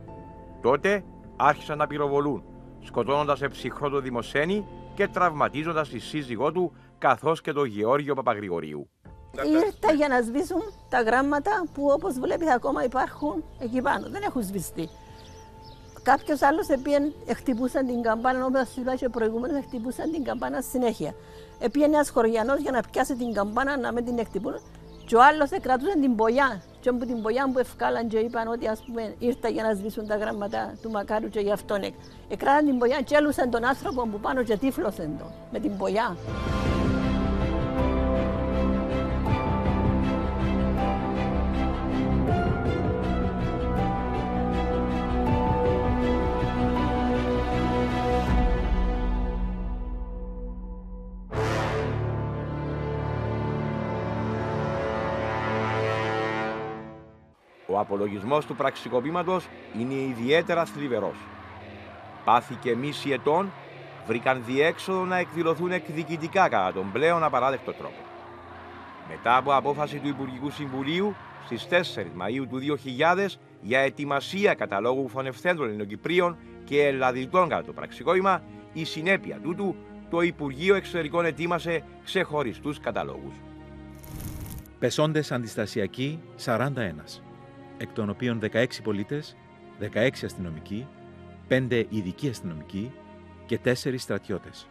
Τότε άρχισαν να πυροβολούν, σκοτώνοντας εψυχρό το Δημοσθένη και τραυματίζοντας τη σύζυγό του καθώς και τον Γεώργιο Παπαγρηγορίου. Ήρθα για να σβήσουν τα γράμματα που όπως βλέπετε ακόμα υπάρχουν εκεί πάνω. Δεν έχουν σβηστεί. Κάποιος άλλος χτυπούσαν την καμπάνα, όπως είπα και προηγουμένως, χτυπούσαν την καμπάνα συνέχεια. Επήγαινε ένας χωριανός για να πιάσει την καμπάνα να μην την χτυπούν και ο άλλος κρατούσε την πογιά. Και από την πογιά που ευκάλαν και είπαν ότι ας πούμε ήρθα για να σβήσουν τα γράμματα του Μακάριου και γι' αυτόν εκράταν την πογιά και έλουσαν τον άνθρωπο που πάνω και τύφλωσαν τον με την πογιά. Ο απολογισμός του πραξικοπήματος είναι ιδιαίτερα θλιβερός. Πάθηκε μίση ετών, βρήκαν διέξοδο να εκδηλωθούν εκδικητικά κατά τον πλέον απαράδεκτο τρόπο. Μετά από απόφαση του Υπουργικού Συμβουλίου στις 4 Μαΐου του 2000 για ετοιμασία καταλόγου φωνευθέντων Ελληνοκυπρίων και Ελλαδιτών κατά το πραξικόπημα, η συνέπεια τούτου το Υπουργείο Εξωτερικών ετοίμασε ξεχωριστούς καταλόγους. Πεσόντες αντιστασιακοί 41, εκ των οποίων 16 πολίτες, 16 αστυνομικοί, 5 ειδικοί αστυνομικοί και 4 στρατιώτες.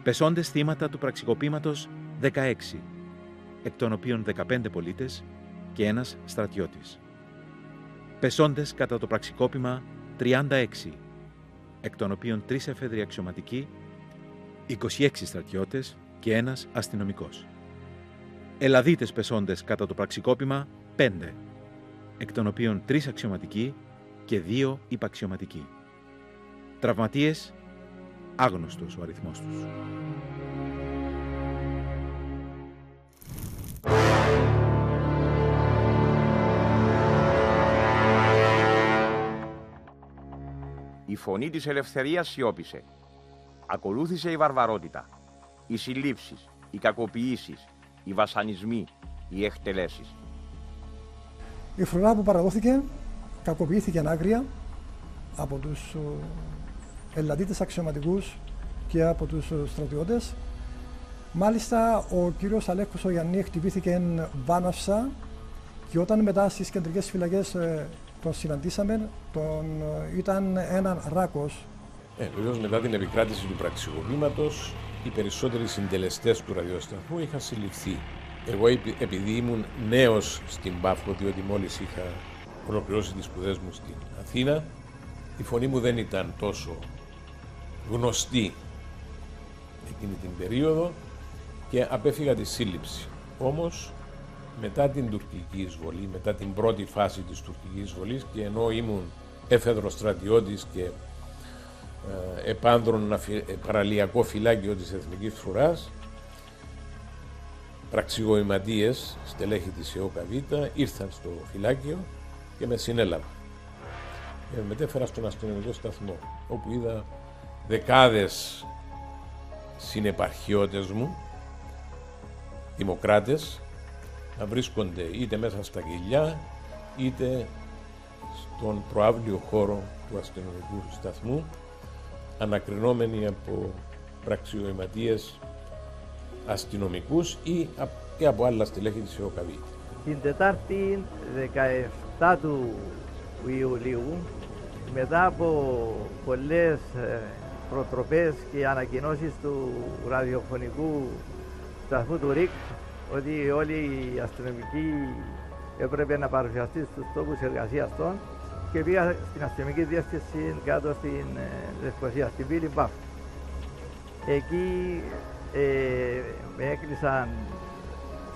Πεσόντες θύματα του πραξικοπήματος 16, εκ των οποίων 15 πολίτες και 1 στρατιώτης. Πεσόντες κατά το πραξικόπημα 36, εκ των οποίων 3 εφέδροι αξιωματικοί, 26 στρατιώτες και 1 αστυνομικός. Ελλαδίτες πεσόντες κατά το πραξικόπημα 5, εκ των οποίων 3 αξιωματικοί και 2 υπαξιωματικοί. Τραυματίες, άγνωστος ο αριθμός τους. Η φωνή της ελευθερίας σιώπησε. Ακολούθησε η βαρβαρότητα, οι συλλήψεις, οι κακοποιήσεις, οι βασανισμοί, οι εκτελέσεις. Η φρουρά που παραδόθηκε κακοποιήθηκε άγρια από τους Ελλαδίτες αξιωματικούς και από τους στρατιώτες. Μάλιστα, ο κύριος Αλέκος ο Γιαννή χτυπήθηκε βάναυσα και όταν μετά στις κεντρικές φυλακές τον συναντήσαμε, ήταν έναν ράκος. Βεβαίως, μετά την επικράτηση του πραξικοπήματος, οι περισσότεροι συντελεστές του ραδιοσταθμού είχαν συλληφθεί. Εγώ, επειδή ήμουν νέος στην Πάφο, διότι μόλις είχα ολοκληρώσει τις σπουδές μου στην Αθήνα, η φωνή μου δεν ήταν τόσο γνωστή εκείνη την περίοδο και απέφυγα τη σύλληψη. Όμως, μετά την τουρκική εισβολή, μετά την πρώτη φάση της τουρκικής εισβολής και ενώ ήμουν έφεδρος στρατιώτης και επάνδρον παραλιακό φυλάκιο της Εθνικής Φρουράς, πραξικοπηματίες, στελέχη της ΕΟΚΑΒΙΤΑ, ήρθαν στο φυλάκιο και με συνέλαβαν. Με μετέφερα στον αστυνομικό σταθμό, όπου είδα δεκάδες συνεπαρχιώτες μου, δημοκράτες, να βρίσκονται είτε μέσα στα κελιά, είτε στον προαύλιο χώρο του αστυνομικού σταθμού, ανακρινόμενοι από πραξιοηματίες αστυνομικούς ή από άλλα στελέχη της ΕΟΚΑΒΗ. Την Τετάρτη 17 του Ιουλίου, μετά από πολλές προτροπές και ανακοινώσεις του ραδιοφωνικού σταθμού του ΡΙΚ ότι όλοι οι αστυνομικοί έπρεπε να παρουσιαστεί στους τόπους εργασίας των, και πήγα στην αστυνομική διεύθυνση κάτω στην Λευκοσία, στην πύλη Μπαφ. Εκεί με έκλεισαν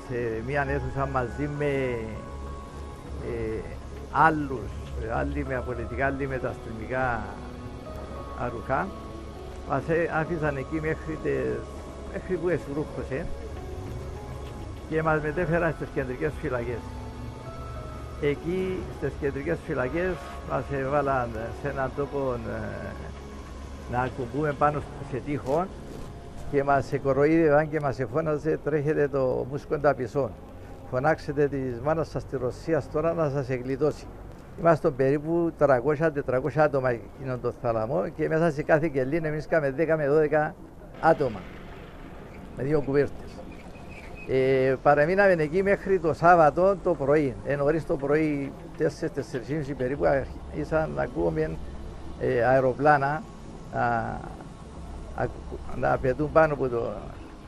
σε μια αίθουσα μαζί με άλλοι με απολυτικά, άλλοι με τα αστυνομικά ρούχα. Μας άφησαν εκεί μέχρι που εσουρούχωσε και μας μετέφεραν στις κεντρικές φυλακές. Εκεί στις κεντρικές φυλακές μας έβαλαν σε έναν τόπο να ακουμπούμε πάνω σε τείχο και μας κοροϊδεύαν και μας εφώναζε «Τρέχετε το μουσκοντα πισών. Φωνάξετε της μάνας σας στη Ρωσία τώρα να σας εγκλιτώσει». Είμαστε περίπου 300-400 άτομα εκείνον το θάλαμο και μέσα σε κάθε κελίν εμείς είχαμε 10 με 12 άτομα με 2 κουβέρτες. Παραμείναμε εκεί μέχρι το Σάββατο το πρωί. Νωρίς το πρωί, 4-4.30 περίπου, άρχισαν να ακούμε αεροπλάνα να πετούν πάνω από το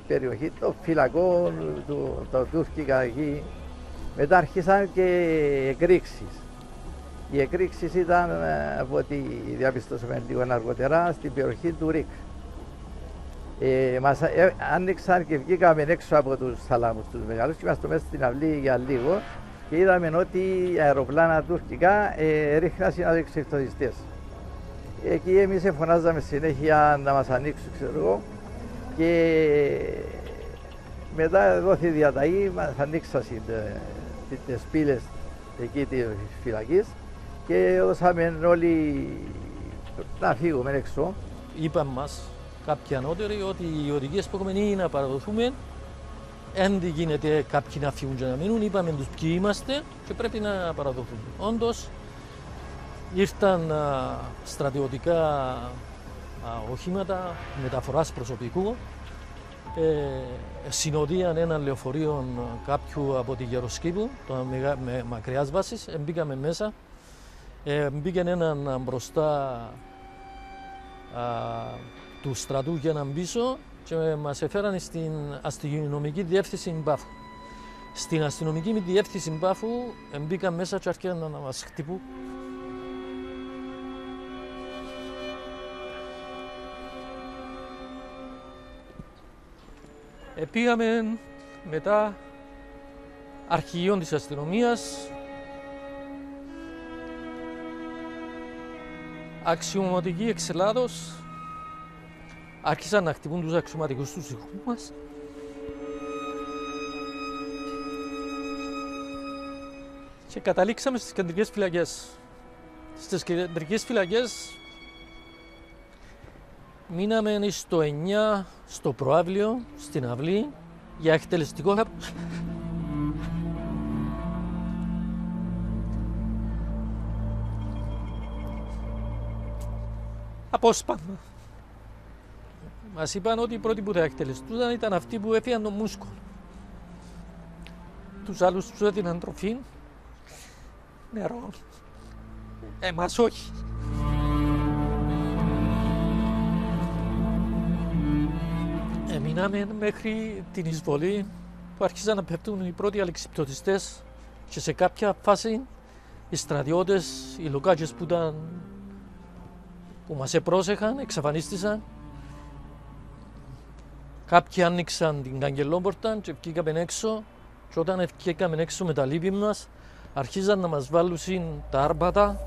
περιοχή, το φυλακό, το τουρκικά εκεί. Μετά άρχισαν και εκρήξεις. Οι εκρήξεις ήταν, από ό,τι διαπιστώσαμε λίγο αργότερα, στην περιοχή του ΡΙΚ. Μας άνοιξαν και βγήκαμε έξω από τους θαλάμους τους μεγάλους και είμαστε μέσα στην αυλή για λίγο και είδαμε ότι αεροπλάνα τουρκικά ρίχναν συναδεξιπτοδιστές. Εκεί εμείς φωνάζαμε συνέχεια να μας ανοίξουν, ξέρω εγώ, και μετά δόθη διαταγή, μας ανοίξαν τις πύλες εκεί της φυλακής και δώσαμε όλοι να φύγουμε έξω. Είπαν μας κάποιοι ανώτεροι ότι οι οδηγίες που έχουμε είναι να παραδοθούμε. Αν γίνεται κάποιοι να φύγουν και να μείνουν, είπαμε τους ποιοι είμαστε και πρέπει να παραδοθούμε. Όντως, ήρθαν στρατιωτικά οχήματα μεταφοράς προσωπικού, συνοδείαν έναν λεωφορείο κάποιου από τη Γεροσκήπου, με μακριάς βάσης, μπήκαμε μέσα, μπήκε έναν μπροστά του στρατού και έναν πίσω και μας έφεραν στην αστυνομική διεύθυνση Μπάφου. Στην αστυνομική διεύθυνση Μπάφου μπήκαν μέσα και άρχισαν να μας χτυπούν. Πήγαμε μετά αρχηγείων της αστυνομίας, αξιωματικοί εξ Ελλάδος, άρχισαν να χτυπούν τους αξιωματικούς τους δικούς μας. Και καταλήξαμε στις κεντρικές φυλακές. Στις κεντρικές φυλακές μείναμε στο 9, στο προαύλιο, στην αυλή, για εκτελεστικό απόσπασμα. Μας είπαν ότι οι πρώτοι που θα εκτελεστούσαν ήταν αυτοί που έφυγαν τον μούσκο. Τους άλλους τους έδιναν τροφή, νερό, εμάς όχι. Μείναμε μέχρι την εισβολή που άρχισαν να πέφτουν οι πρώτοι αλεξιπτωτιστές και σε κάποια φάση οι στρατιώτες, οι λοκάτσες που μας επρόσεχαν, εξαφανίστησαν. Κάποιοι άνοιξαν την καγκελόπορτα και βγήκαμε έξω και όταν βγήκαμε έξω με τα λύπη μας αρχίζαν να μας βάλουν τα άρπατα,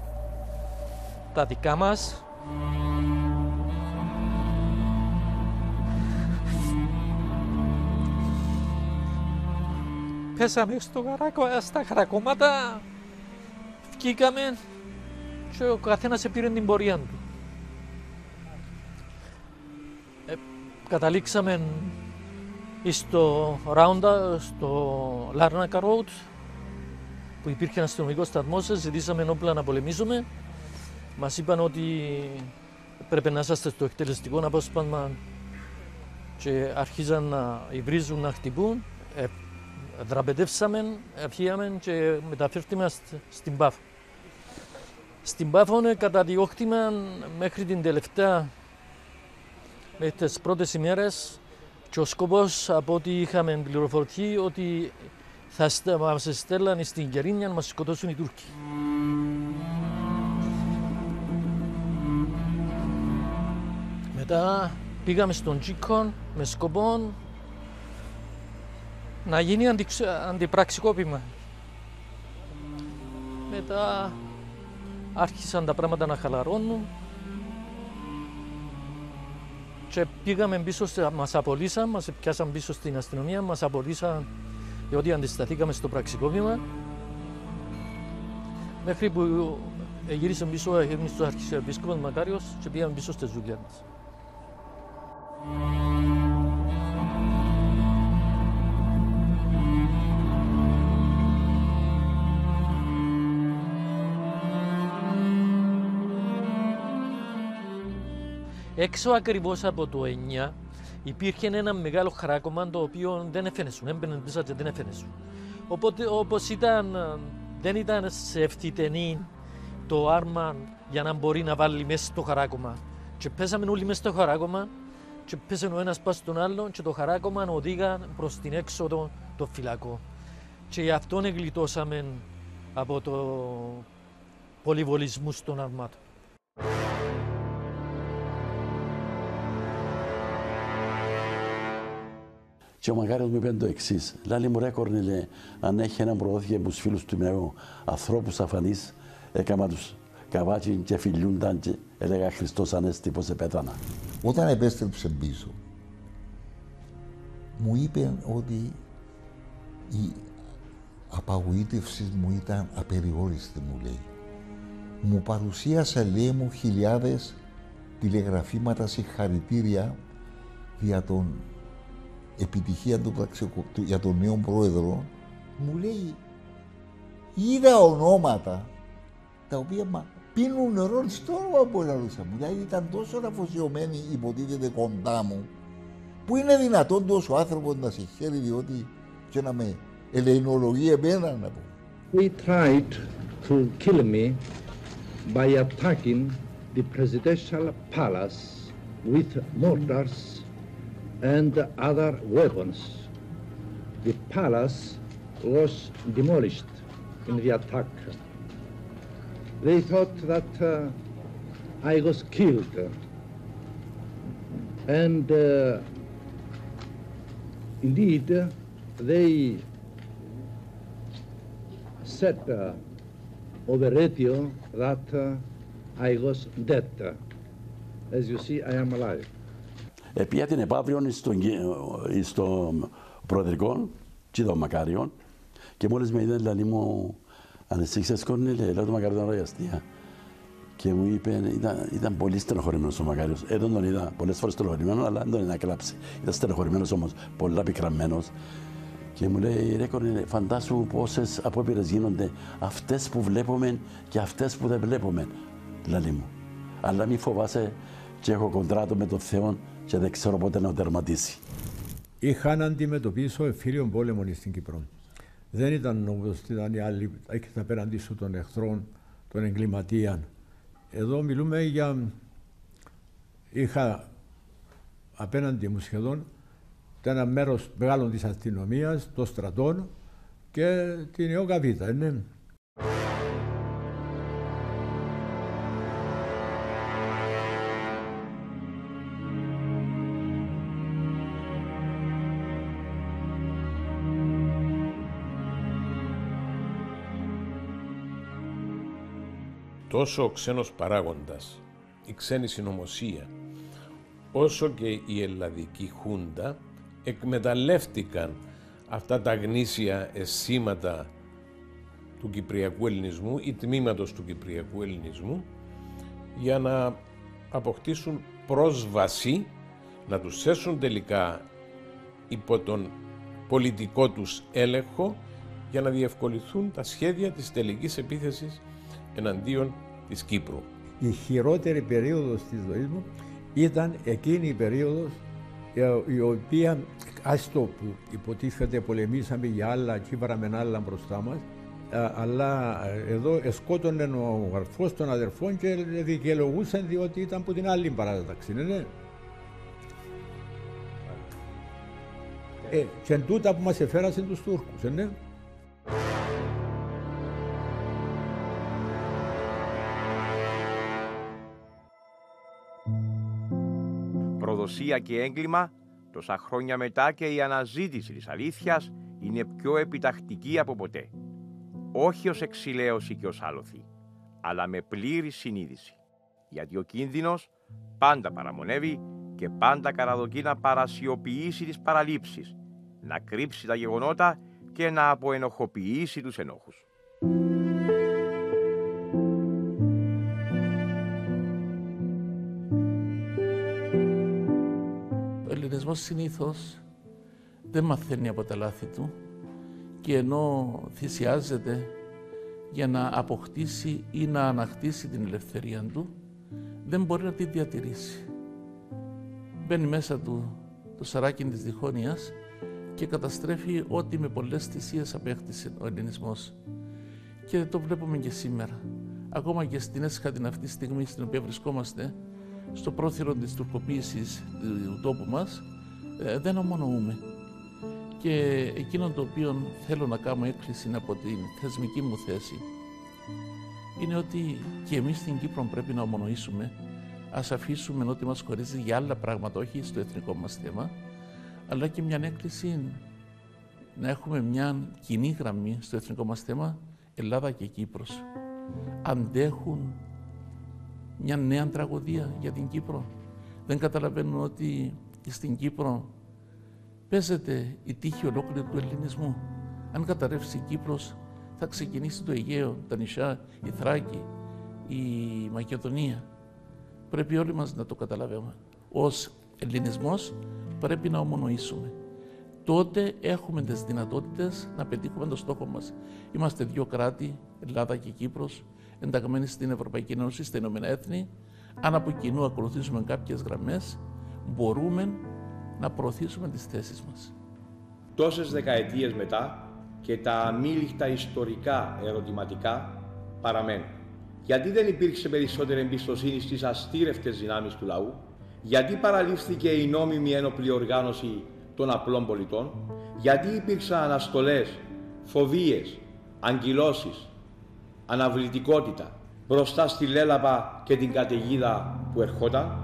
τα δικά μας. Πέσαμε στα χαρακόμματα, βγήκαμε και ο καθένας πήρε την πορεία του. Καταλήξαμε στο Ράουντα, στο Λάρνακα Road, που υπήρχε ένα αστυνομικό σταθμό, ζητήσαμε όπλα να πολεμήσουμε. Μας είπαν ότι πρέπει να είσαστε στο εκτελεστικό απόσπασμα και αρχίζαν να υβρίζουν, να χτυπούν. Δραπετεύσαμε, φύγαμε και μεταφέρθηκα στην Πάφο. Στην Πάφο καταδιώχτημα μέχρι την τελευταία, μέχρι τις πρώτες ημέρες, και ο σκοπός, από ό,τι είχαμε πληροφορηθεί, ότι θα μας στέλνανε στην Κερίνια να μας σκοτώσουν οι Τούρκοι. Μετά πήγαμε στον Τζίκον με σκοπό να γίνει αντιπραξικόπημα. Μετά άρχισαν τα πράγματα να χαλαρώνουν και πήγαμε πίσω, μας απολύσαν, μας πιάσαν πίσω στην αστυνομία, μας απολύσαν διότι αντισταθήκαμε στο πραξικόπημα, μέχρι που γύρισαν πίσω, εμείς στο Αρχιεπίσκοπος Μακάριος και πήγαμε πίσω στις δουλειές μας. Έξω ακριβώς από το 9 υπήρχε ένα μεγάλο χαράκωμα το οποίο δεν έφαινεσουν, έμπαινε μέσα και δεν έφαινεσουν. Οπότε όπως δεν ήταν σε ευθυτενή το άρμα για να μπορεί να βάλει μέσα στο χαράκωμα. Και πέσαμε όλοι μέσα στο χαράκωμα και πέσαμε ο ένας πάνω στον άλλον και το χαράκωμα οδήγαν προς την έξοδο το φυλακό. Και γι' αυτόν εγκλιτώσαμε από το πολυβολισμό των αρμάτων. Και ο Μακάριος μου είπε το εξής. Λάλη μου ρε Κορνήλε, αν έχει έναν προδόθηκε από τους φίλους του με ανθρώπους αφανείς, έκαμα τους καβάτσι και φιλιούνταν και έλεγα Χριστός Ανέστη πως επέτανα. Όταν επέστρεψε πίσω, μου είπε ότι η απαγοήτευση μου ήταν απεριόριστη, μου λέει. Μου παρουσίασε, λέει μου, χιλιάδες τηλεγραφήματα συγχαρητήρια για τον επιτυχία για τον νέο πρόεδρο. Μου λέει, είδα ονόματα τα οποία πίνουν νερό στο όνομα που ελαλούσα μου. Δηλαδή ήταν τόσο αφοσιωμένοι, υποτίθεται, κοντά μου, που είναι δυνατόν τόσο άνθρωπος να σε χαίρει, διότι και να με ελεηνολογεί εμένα, να πω. They tried to kill me by attacking the presidential palace with mortars and other weapons. The palace was demolished in the attack. They thought that I was killed, and indeed they said over radio that I was dead. As you see, I am alive. Επία την επαύριον στο προεδρικό, και τον Μακάριον, και μόλις με είδε, λέει μου, ανησύχησες Κορνήλε, λέω το Μακάριο ήταν ραγιαστία. Και μου είπε, ήταν πολύ στενοχωρημένος ο Μακάριος. Εδώ τον είδα πολλές φορές στενοχωρημένο, αλλά δεν τον είδα κλάψει. Ήταν στενοχωρημένος όμως, πολλά πικραμμένος. Και μου λέει, ρε Κορνήλε, φαντάσου πόσες απόπειρες γίνονται, αυτές που βλέπουμε και αυτές που δεν βλέπουμε, λέει μου. Αλλά μη φοβάσαι, και έχω κοντράτο με τον Θεό και δεν ξέρω πότε να τερματίσει. Είχα να αντιμετωπίσω εμφύλιο πόλεμο στην Κύπρο. Δεν ήταν όπως ήταν οι άλλοι, έχετε απέναντί σου των εχθρών, των εγκληματίων. Εδώ μιλούμε για... Είχα απέναντι μου σχεδόν ένα μέρος μεγάλο της αστυνομίας, των στρατών και την ΕΟΚΑΒΙΤΑ, ναι. Τόσο ο ξένος παράγοντας, η ξένη συνωμοσία, όσο και η ελλαδική χούντα εκμεταλλεύτηκαν αυτά τα γνήσια αισθήματα του Κυπριακού Ελληνισμού ή τμήματος του Κυπριακού Ελληνισμού για να αποκτήσουν πρόσβαση να τους θέσουν τελικά υπό τον πολιτικό τους έλεγχο για να διευκολυνθούν τα σχέδια της τελικής επίθεσης εναντίον της Κύπρου. Η χειρότερη περίοδος της ζωής μου ήταν εκείνη η περίοδος η οποία, άστο που υποτίθεται πολεμήσαμε για άλλα και με άλλα μπροστά μας, αλλά εδώ σκότωνε ο αρφός των αδερφών και δικαιολογούσαν διότι ήταν από την άλλη παράταξη, ναι. Και τούτα που μας εφέρασαν τους Τούρκους, ναι. Προδοσία και έγκλημα, τόσα χρόνια μετά και η αναζήτηση της αλήθειας είναι πιο επιτακτική από ποτέ. Όχι ως εξηλαίωση και ως άλοθη, αλλά με πλήρη συνείδηση. Γιατί ο κίνδυνος πάντα παραμονεύει και πάντα καραδοκεί να παρασιοποιήσει τις παραλήψεις, να κρύψει τα γεγονότα και να αποενοχοποιήσει τους ενόχους. Ο ελληνισμός συνήθως δεν μαθαίνει από τα λάθη του και ενώ θυσιάζεται για να αποκτήσει ή να ανακτήσει την ελευθερία του, δεν μπορεί να τη διατηρήσει. Μπαίνει μέσα του το σαράκι της διχόνοιας και καταστρέφει ό,τι με πολλές θυσίες απέκτησε ο ελληνισμός. Και το βλέπουμε και σήμερα. Ακόμα και στην έσχατη αυτή στιγμή στην οποία βρισκόμαστε, στο πρόθυρο της τουρκοποίησης του τόπου μας, δεν ομονοούμε. Και εκείνο το οποίο θέλω να κάνω έκκληση από την θεσμική μου θέση είναι ότι και εμείς στην Κύπρο πρέπει να ομονοήσουμε. Ας αφήσουμε ό,τι μας χωρίζει για άλλα πράγματα, όχι στο εθνικό μας θέμα, αλλά και μια έκκληση να έχουμε μια κοινή γραμμή στο εθνικό μας θέμα, Ελλάδα και Κύπρος. Αντέχουν μια νέα τραγωδία για την Κύπρο. Δεν καταλαβαίνουν ότι στην Κύπρο παίζεται η τύχη ολόκληρη του ελληνισμού. Αν καταρρεύσει η Κύπρος, θα ξεκινήσει το Αιγαίο, τα νησιά, η Θράκη, η Μακεδονία. Πρέπει όλοι μας να το καταλαβαίνουμε. Ως ελληνισμός πρέπει να ομονοήσουμε. Τότε έχουμε τις δυνατότητες να πετύχουμε το στόχο μας. Είμαστε δύο κράτη, Ελλάδα και Κύπρος, ενταγμένοι στην Ευρωπαϊκή Ένωση, στα Ηνωμένα Έθνη. Αν από κοινού ακολουθήσουμε κάποιες γραμμές, μπορούμε να προωθήσουμε τις θέσεις μας. Τόσες δεκαετίες μετά και τα αμήλικτα ιστορικά ερωτηματικά παραμένουν. Γιατί δεν υπήρξε περισσότερη εμπιστοσύνη στις αστήρευτες δυνάμεις του λαού, γιατί παραλήφθηκε η νόμιμη ένοπλη οργάνωση των απλών πολιτών, γιατί υπήρξαν αναστολές, φοβίες, αγκυλώσεις, αναβλητικότητα μπροστά στη λέλαπα και την καταιγίδα που ερχόταν.